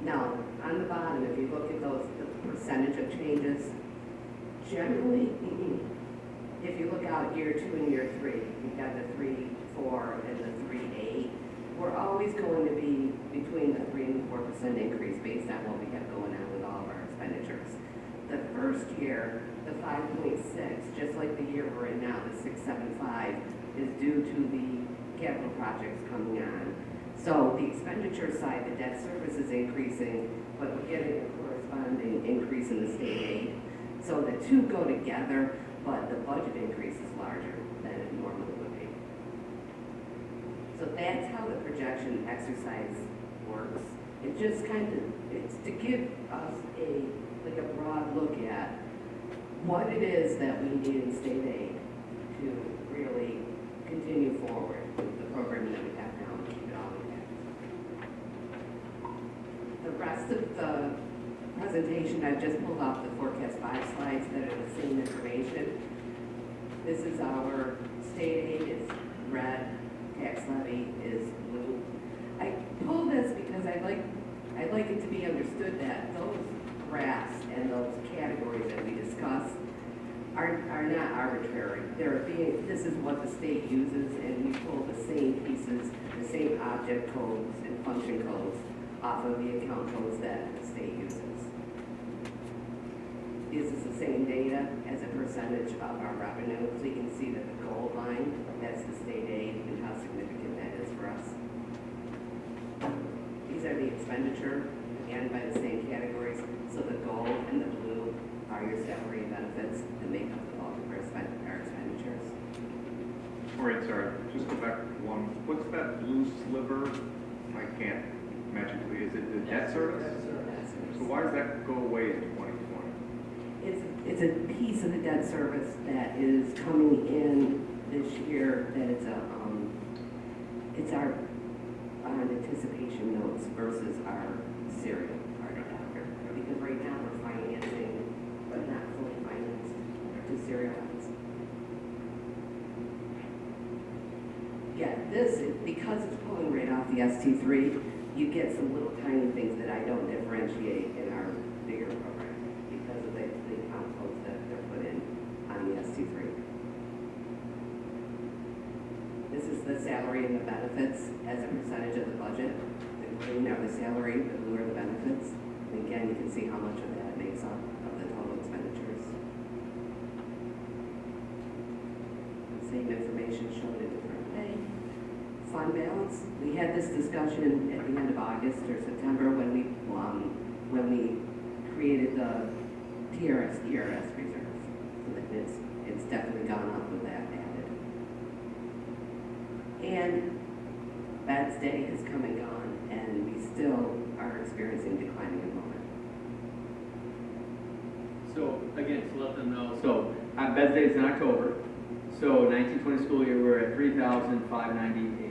Now, on the bottom, if you look at those, the percentage of changes, generally, if you look out year 2 and year 3, you've got the 3.4 and the 3.8. We're always going to be between the 3 and 4% increase based on what we have going on with all of our expenditures. The first year, the 5.6, just like the year we're in now, the 675, is due to the capital projects coming on. So the expenditure side, the debt service is increasing, but we're getting a corresponding increase in the state aid. So the two go together, but the budget increase is larger than it normally would be. So that's how the projection exercise works. It just kind of, it's to give us like a broad look at what it is that we need in state aid to really continue forward with the programming that we have now and keep it all intact. The rest of the presentation, I've just pulled off the forecast 5 slides that are the same information. This is our state aid is red, tax levy is blue. I pulled this because I'd like it to be understood that those graphs and those categories that we discussed are not arbitrary. This is what the state uses, and we pull the same pieces, the same object codes and function codes off of the account codes that the state uses. This is the same data as a percentage of our revenue, so you can see that the gold line, that's the state aid and how significant that is for us. These are the expenditure, again, by the same categories. So the gold and the blue are your salary and benefits that make up the bulk of our expenditures. All right, sorry, just go back one. What's that blue sliver? I can't magically, is it the debt service? So why does that go away in 2020? It's a piece of the debt service that is coming in this year that it's our anticipation notes versus our serial part of that. Because right now we're financing, but not fully financed to serialize. Yeah, because it's pulling right off the ST3, you get some little tiny things that I don't differentiate in our bigger program because of the account codes that they're put in on the ST3. This is the salary and the benefits as a percentage of the budget. The green are the salary, the blue are the benefits. And again, you can see how much of that makes up of the total expenditures. The same information shown a different way. Fund balance, we had this discussion at the end of August or September when we created the ERS reserve. So that it's definitely gone up with that added. And Beds Day has come and gone, and we still are experiencing declining enrollment. So again, to let them know, so Beds Day is in October. So 1920 school year, we're at 3,598.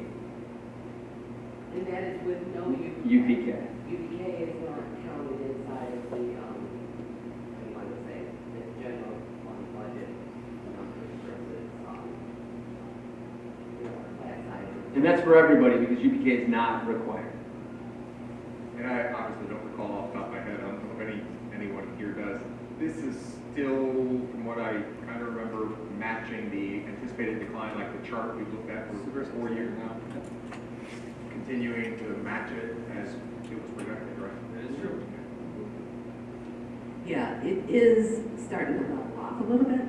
And that is with no UPK. UPK. UPK is not counted inside of the, what do you want to say, the general fund budget numbers versus, class size. And that's for everybody because UPK is not required. And I obviously don't recall off the top of my head, I don't know if anyone here does. This is still, from what I kind of remember, matching the anticipated decline, like the chart we looked at for 4 years now. Continuing to match it as it was projected, right? That is true. Yeah, it is starting to level off a little bit.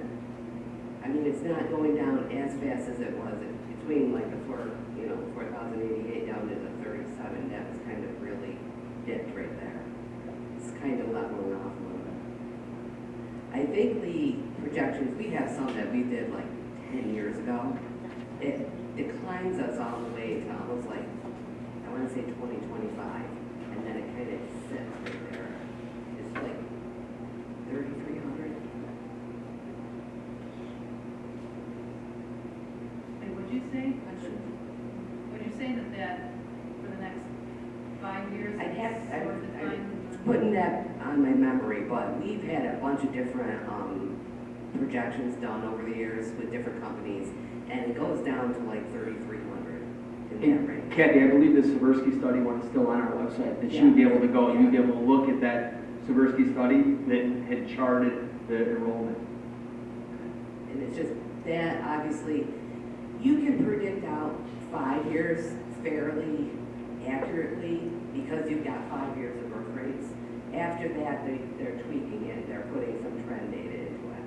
I mean, it's not going down as fast as it was between like the 4,088 down to the 37. That was kind of really dipped right there. It's kind of leveling off a little bit. I think the projections, we have some that we did like 10 years ago. It declines us all the way to almost like, I want to say 2025, and then it kind of sits right there. It's like 3,300. And would you say that for the next 5 years? I'm putting that on my memory, but we've had a bunch of different projections done over the years with different companies, and it goes down to like 3,300 in that range. Kathy, I believe the Seversky study one is still on our website, that she would be able to go and you'd be able to look at that Seversky study that had charted the enrollment. And it's just that, obviously, you can predict out 5 years fairly accurately because you've got 5 years of birth rates. After that, they're tweaking it, they're putting some trend data into it.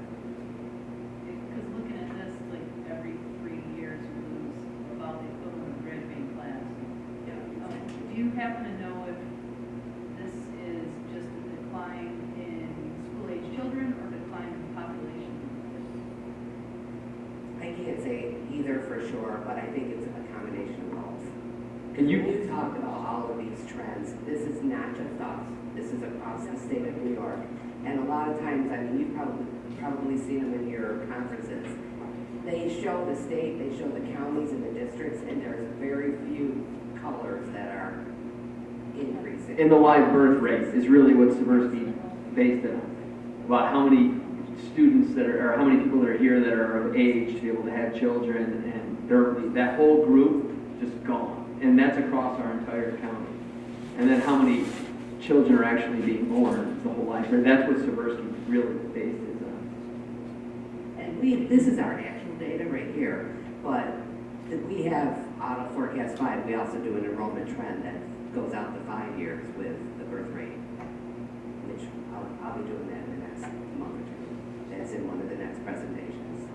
Because looking at this, like every 3 years, we lose about the equivalent of a graduating class. Do you happen to know if this is just a decline in school-age children or decline in population? I can't say either for sure, but I think it's a combination of both. And When you talk about all of these trends, this is not just us. This is across the state of New York. And a lot of times, I mean, you've probably seen them in your conferences. They show the state, they show the counties and the districts, and there's very few colors that are increasing. And the live birth rate is really what Seversky based it on. About how many students that are, or how many people that are here that are of age to be able to have children, and that whole group just gone. And that's across our entire county. And then how many children are actually being born, the whole life. And that's what Seversky really based it on. And this is our actual data right here, but we have out of Forecast 5, we also do an enrollment trend that goes out to 5 years with the birth rate, which I'll be doing that in the next month or two. That's in one of the next presentations.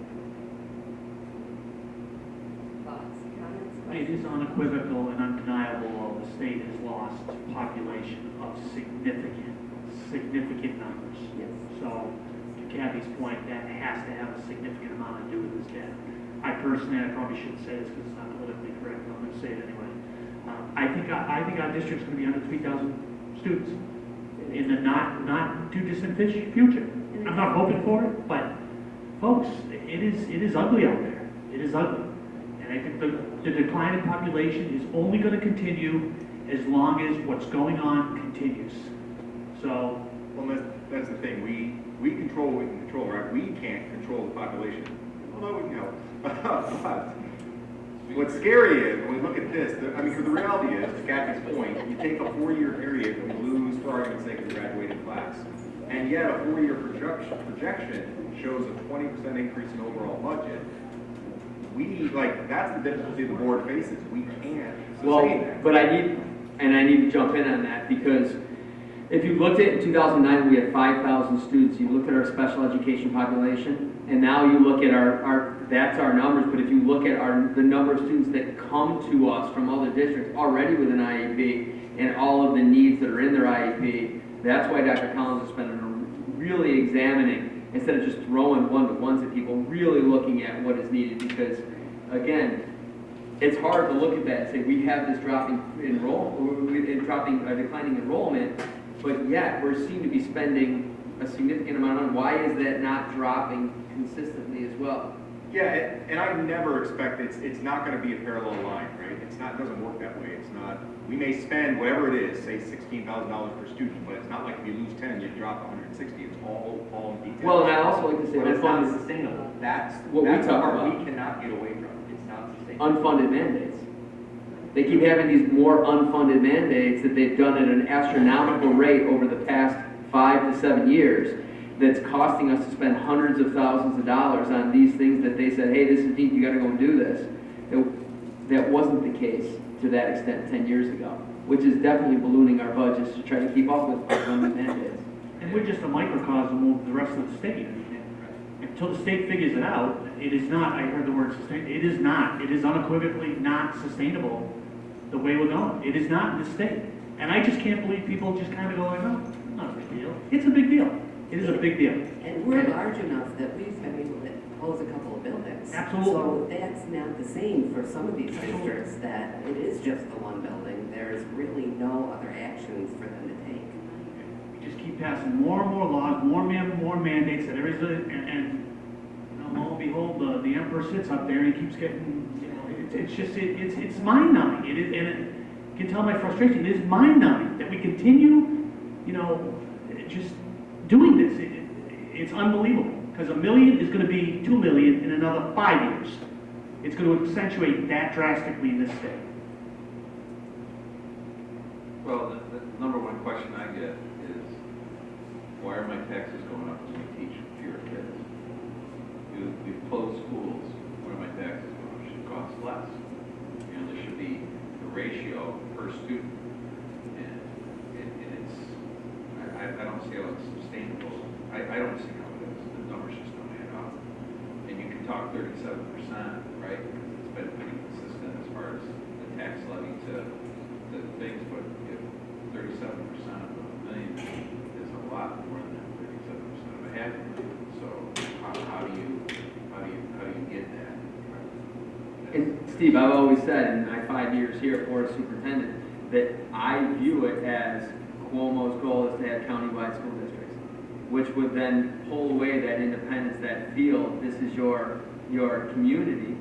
Thoughts, comments? It is unequivocal and undeniable the state has lost population of significant numbers. Yes. So, to Kathy's point, that has to have a significant amount to do with this data. I personally, I probably shouldn't say this because it's not politically correct, but I'm going to say it anyway. I think our district's going to be under 3,000 students in the not too distant future. I'm not hoping for it, but folks, it is ugly out there. It is ugly. And I think the decline in population is only going to continue as long as what's going on continues. So, Well, that's the thing, we control what we can control, right? We can't control the population. Although we can help. But what's scary is, when we look at this, the reality is, to Kathy's point, you take a 4-year period and we lose, for argument's sake, a graduating class. And yet, a 4-year projection shows a 20% increase in overall budget. That's the difficulty the board faces. We can't sustain that. But I need to jump in on that, because if you looked at in 2009, we had 5,000 students. You looked at our special education population, and now you look at that's our numbers, but if you look at the number of students that come to us from other districts already with an IEP and all of the needs that are in their IEP, that's why Dr. Collins has been really examining, instead of just throwing one-to-ones at people, really looking at what is needed, because, again, it's hard to look at that and say we have this declining enrollment, but yet we seem to be spending a significant amount on. Why is that not dropping consistently as well? Yeah, and I never expect it's not going to be a parallel line, right? It doesn't work that way. It's not. We may spend whatever it is, say $16,000 per student, but it's not like if you lose 10, you drop 160. It's all in detail. Well, and I also like to say but it's unfunded, not sustainable. That's what we talk part about. we cannot get away from. It's not sustainable. Unfunded mandates. They keep having these more unfunded mandates that they've done at an astronomical rate over the past 5 to 7 years. That's costing us to spend hundreds of thousands of dollars on these things that they said, hey, this is neat, you got to go and do this. That wasn't the case to that extent 10 years ago, which is definitely ballooning our budgets to try to keep up with unfunded mandates. and we're just a microcosm of the rest of the state. Until the state figures it out, it is not, I heard the word sustain, it is unequivocally not sustainable the way we're going. It is not in the state. And I just can't believe people just kind of go like, oh, not a big deal. It's a big deal. It is a big deal. And we're large enough that we've been able to close a couple of buildings. Absolutely. So that's not the same for some of these districts, that it is just the one building. There's really no other actions for them to take. We just keep passing more and more laws, more mandates, and lo and behold, the emperor sits up there and he keeps getting, it's mind-numbing. It is, and you can tell my frustration. It is mind-numbing that we continue, just doing this. It's unbelievable, because 1 million is going to be 2 million in another 5 years. It's going to accentuate that drastically in this state. Well, the number one question I get is, why are my taxes going up when we teach fewer kids? We've closed schools. Why are my taxes going up? It should cost less. There should be the ratio per student. And it's, I see how it's sustainable. I don't see how it is, the numbers just don't add up. And you can talk 37%, right? It's been pretty consistent as far as the tax levy to things, but if 37% of a million is a lot more than 37% of a half a million. So how do you get that? And Steve, I've always said in my 5 years here as Board of Superintendent, that I view it as Cuomo's goal is to have countywide school districts, which would then pull away that independence, that feel this is your community,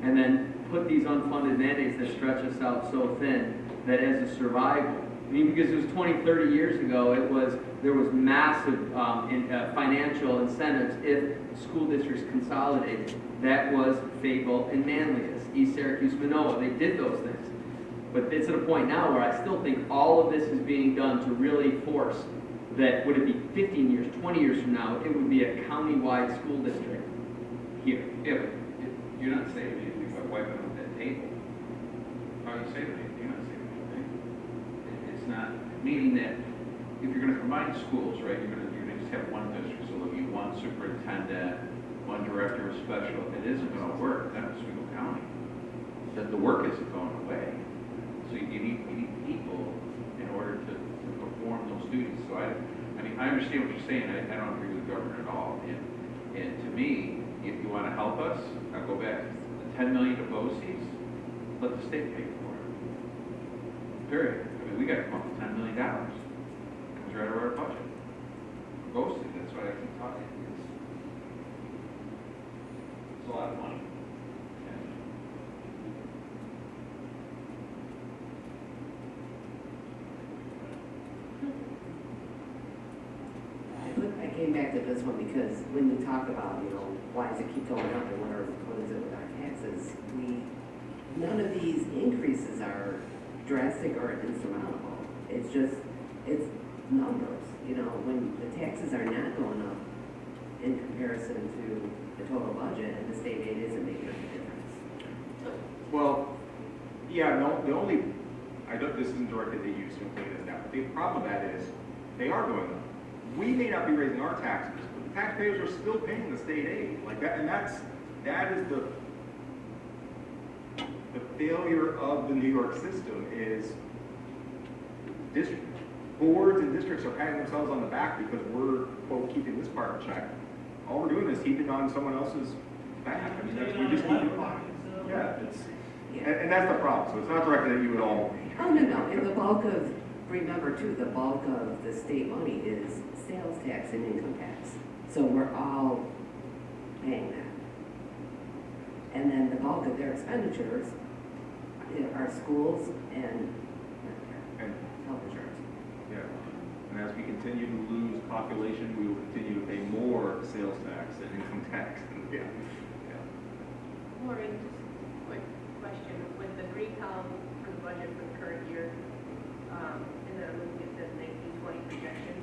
and then put these unfunded mandates that stretch us out so thin that as a survival. I mean, because it was 20, 30 years ago, there was massive financial incentives if school districts consolidated. That was Fable and Manlius, East Syracuse, Manoa. They did those things. But it's at a point now where I still think all of this is being done to really force that, would it be 15 years, 20 years from now, it would be a county-wide school district here. Yeah, but you're not saving anything by wiping out that table. How are you saving anything? You're not saving anything. It's not, meaning that if you're gonna combine schools, right, you're gonna just have one district, so there'll be one superintendent, one director of special. It isn't gonna work, that was Oswego County. The work isn't going away. So you need people in order to perform those duties. So I mean, I understand what you're saying. I don't agree with the government at all. And to me, if you want to help us, I'll go back to the 10 million to BOCES, let the state pay for it. Period. I mean, we got to come up with $10 million. It comes right out of our budget. BOCES, that's why I keep talking. It's a lot of money. I came back to this one because when you talk about, why does it keep going up and what is it with our taxes, none of these increases are drastic or insurmountable. It's just, it's numbers, when the taxes are not going up in comparison to the total budget and the state aid isn't making a difference. Well, yeah, no, the only, this isn't directed at you, so clean this down. The problem with that is, they are going up. We may not be raising our taxes, but the taxpayers are still paying the state aid. Like that, and that is the failure of the New York system is boards and districts are patting themselves on the back because we're, quote, keeping this part in check. All we're doing is keeping on someone else's back. I mean, we just keep doing that. Yeah, and that's the problem. So it's not directed at you at all. Oh, no, and the bulk of, remember too, the bulk of the state money is sales tax and income tax. So we're all paying that. And then the bulk of their expenditures are schools and health insurance. Yeah, and as we continue to lose population, we will continue to pay more sales tax and income tax. Yeah. Maureen, just a quick question. With the green column for the budget for the current year, and then I'm looking at the 1920 projection,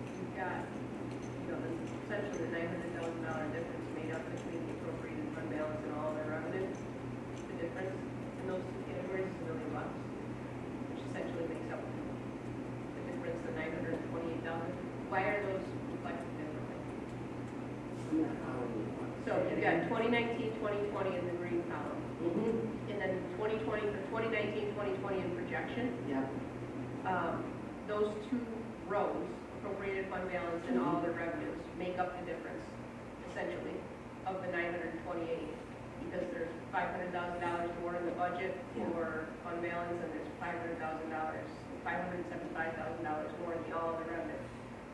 you've got, essentially the $900,000 difference made up between the appropriated fund balance and all their revenue. The difference in those two categories is $1 million, which essentially makes up the difference, the $928,000. Why are those reflected differently? So you've got 2019, 2020 in the green column. And then 2020, for 2019, 2020 in projection. Yeah. Those two rows, appropriated fund balance and all other revenues, make up the difference, essentially, of the 928. Because there's $500,000 more in the budget for fund balance, and there's $500,000, $575,000 more in the all other revenue.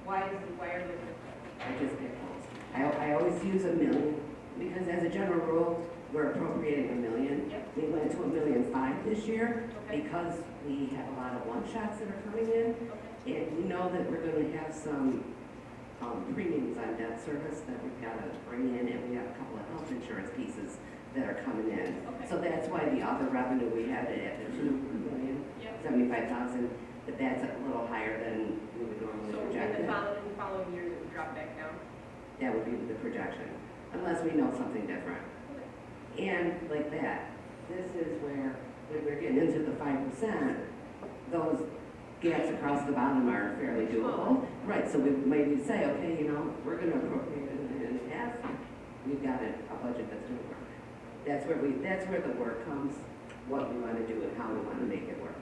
Why are those different? I just pick those. I always use $1 million because as a general rule, we're appropriating $1 million. Yep. We went to $1.5 million this year Okay. because we have a lot of one-shots that are coming in. Okay. And we know that we're going to have some premiums on debt service that we've got to bring in, and we have a couple of health insurance pieces that are coming in. Okay. So that's why the other revenue we have it at the Yep. $2,075,000, but that's a little higher than we would normally So in project the it. following years, it would drop back down? That would be the projection, unless we know something different. And like that, this is where, when we're getting into the 5%, those gaps across the bottom are fairly doable. Right, so we maybe say, okay, we're gonna appropriate it in half, we've got a budget that's gonna work. That's where the work comes, what we wanna do and how we wanna make it work.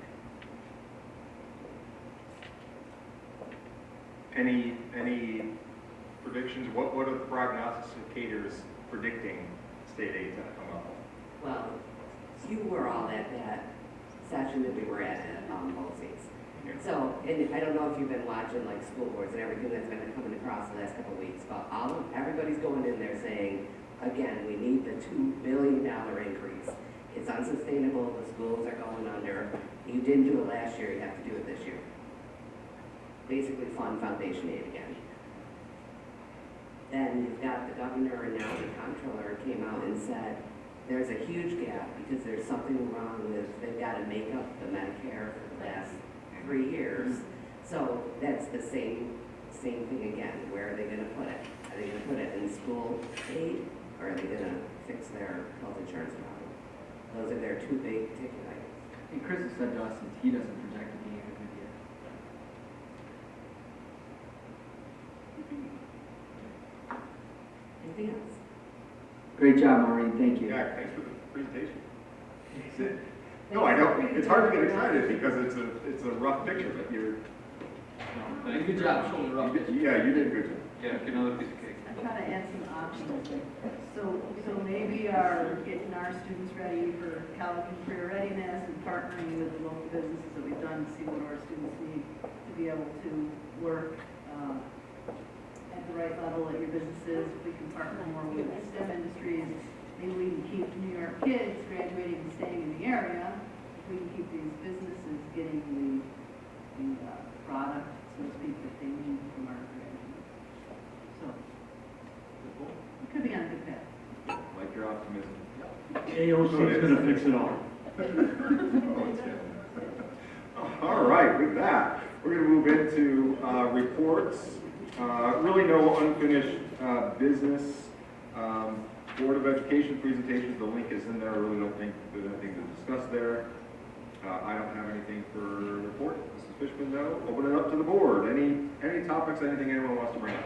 Any predictions? What are the prognosticators predicting state aid's gonna come up? Well, you were all at that session that we were at BOCES. So, and I don't know if you've been watching like school boards and everything that's been coming across the last couple of weeks, but everybody's going in there saying, again, we need the $2 billion increase. It's unsustainable, the schools are going under. You didn't do it last year, you have to do it this year. Basically fund foundation aid again. Then you've got the governor and now the comptroller came out and said, there's a huge gap because there's something wrong with, they've got to make up the Medicare for the last 3 years. So that's the same thing again. Where are they going to put it? Are they going to put it in school aid or are they going to fix their health insurance problem? Those are their 2 big ticket items. And Chris has said to us that he doesn't project it being a good year. Anything else? Great job, Maureen, thank you. Yeah, thanks for the presentation. No, I don't, it's hard to get excited because it's a rough picture, but you're. Good job showing the rough picture. Yeah, you did a good job. Yeah, get another piece of cake. I'm trying to add some options. So maybe getting our students ready for college and career readiness and partnering with the local businesses that we've done to see what our students need to be able to work at the right level at your businesses. If we can partner more with the STEM industries, maybe we can keep New York kids graduating and staying in the area. If we can keep these businesses getting the product, so to speak, that they need from our graduates. So, we could be on a good path. Like your optimism. AOC is gonna fix it all. Oh, it's good. All right, with that, we're going to move into reports. Really no unfinished business. Board of Education presentations, the link is in there. I really don't think there's anything to discuss there. I don't have anything for report. Mrs. Fishman, no. Open it up to the board. Any topics, anything anyone wants to bring up?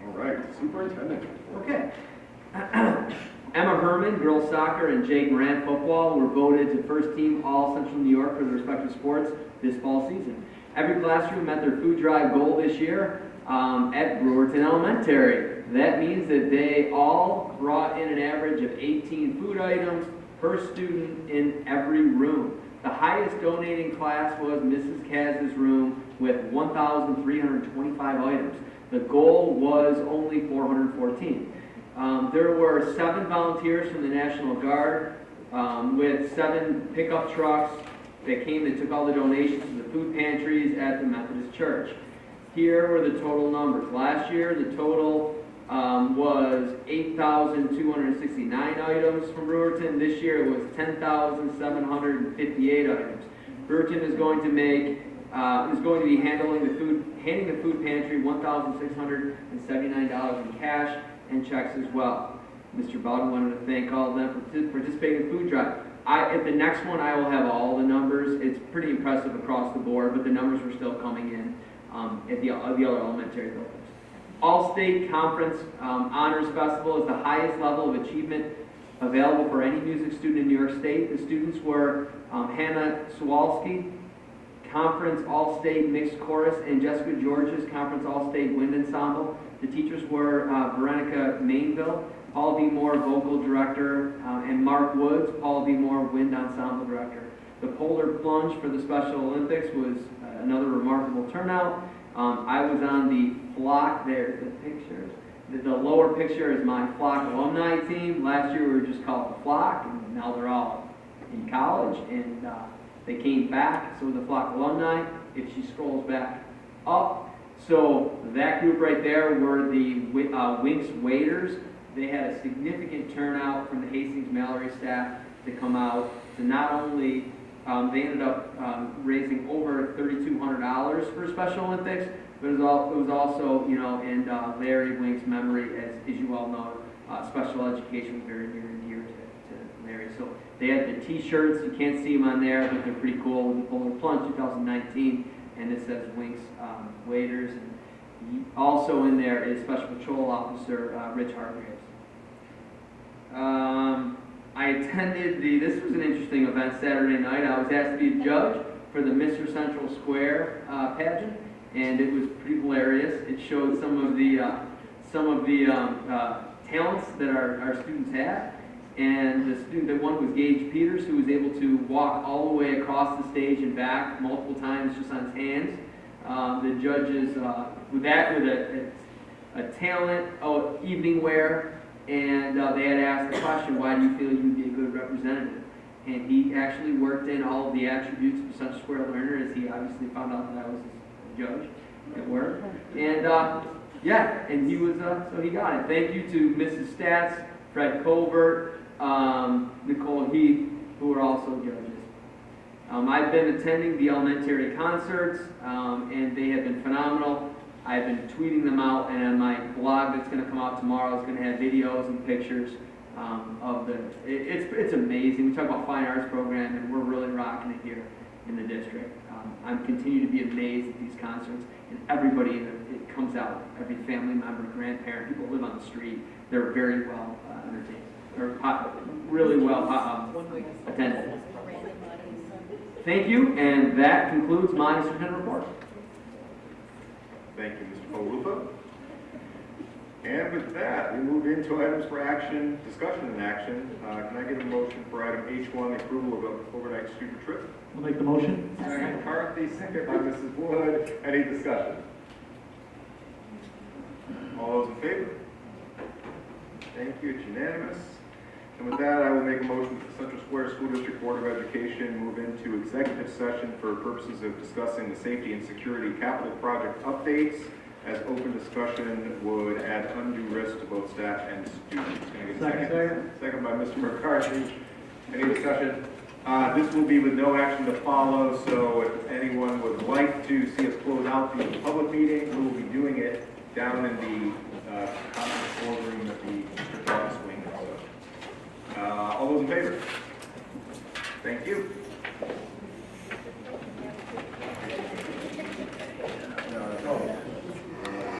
All right, superintendent. Okay. Emma Herman, girls soccer, and Jake Morant football were voted to first team all Central New York for their respective sports this fall season. Every classroom met their food drive goal this year at Brewerton Elementary. That means that they all brought in an average of 18 food items per student in every room. The highest donating class was Mrs. Kaz's room with 1,325 items. The goal was only 414. There were 7 volunteers from the National Guard with 7 pickup trucks that came and took all the donations to the food pantries at the Methodist Church. Here were the total numbers. Last year, the total was 8,269 items from Brewerton. This year, it was 10,758 items. Brewerton is going to be handing the food pantry $1,679 in cash and checks as well. Mr. Bowden wanted to thank all of them for participating in the food drive. At the next one, I will have all the numbers. It's pretty impressive across the board, but the numbers were still coming in at the other elementary buildings. All-State Conference Honors Festival is the highest level of achievement available for any music student in New York State. The students were Hannah Sawalski, Conference All-State Mixed Chorus, and Jessica George's Conference All-State Wind Ensemble. The teachers were Veronica Mainville, Paul B. Moore, Vocal Director, and Mark Woods, Paul B. Moore, Wind Ensemble Director. The Polar Plunge for the Special Olympics was another remarkable turnout. I was on the flock, there's the pictures. The lower picture is my flock alumni team. Last year we were just called the flock, and now they're all in college, and they came back, so the flock alumni, if she scrolls back up, so that group right there were the Winx waiters. They had a significant turnout from the Hastings Mallory staff to come out to not only, they ended up raising over $3,200 for Special Olympics, but it was also, in Larry Winx's memory, as you all know, special education was very near and dear to hilarious. So they had the t-shirts, you can't see them on there, but they're pretty cool. The Plunge 2019, and it says Winks Waiters. And also in there is Special Patrol Officer Rich Hargraves. I attended this was an interesting event Saturday night. I was asked to be a judge for the Mr. Central Square pageant, and it was pretty hilarious. It showed some of the talents that our students have. And the student that won was Gage Peters, who was able to walk all the way across the stage and back multiple times just on his hands. The judges, with a talent, evening wear, and they had asked the question, why do you feel you'd be a good representative? And he actually worked in all of the attributes of a Central Square learner, as he obviously found out that I was his judge at work. And and he was, so he got it. Thank you to Mrs. Stats, Fred Colbert, Nicole Heath, who are also judges. I've been attending the elementary concerts, and they have been phenomenal. I've been tweeting them out, and on my blog that's going to come out tomorrow is going to have videos and pictures of it's amazing. We talk about fine arts program, and we're really rocking it here in the district. I'm continuing to be amazed at these concerts, and everybody it comes out, every family member, grandparent, people live on the street. They're very well entertained. They're really well attended. Thank you, and that concludes my superintendent report. Thank you, Mr. Palupa. And with that, we move into items for action, discussion and action. Can I get a motion for item H1, the approval of an overnight student trip? I'll make the motion. Second, McCarthy, second by Mrs. Wood. Any discussion? All those in favor? Thank you, it's unanimous. And with that, I will make a motion that the Central Square School District Board of Education move into executive session for purposes of discussing the safety and security capital project updates, as open discussion would add undue risk to both staff and students. Can I get a second? Second by Mr. McCarthy. Any discussion? This will be with no action to follow, so if anyone would like to see us close out the public meeting, we will be doing it down in the conference boardroom at the district office wing. All those in favor? Thank you.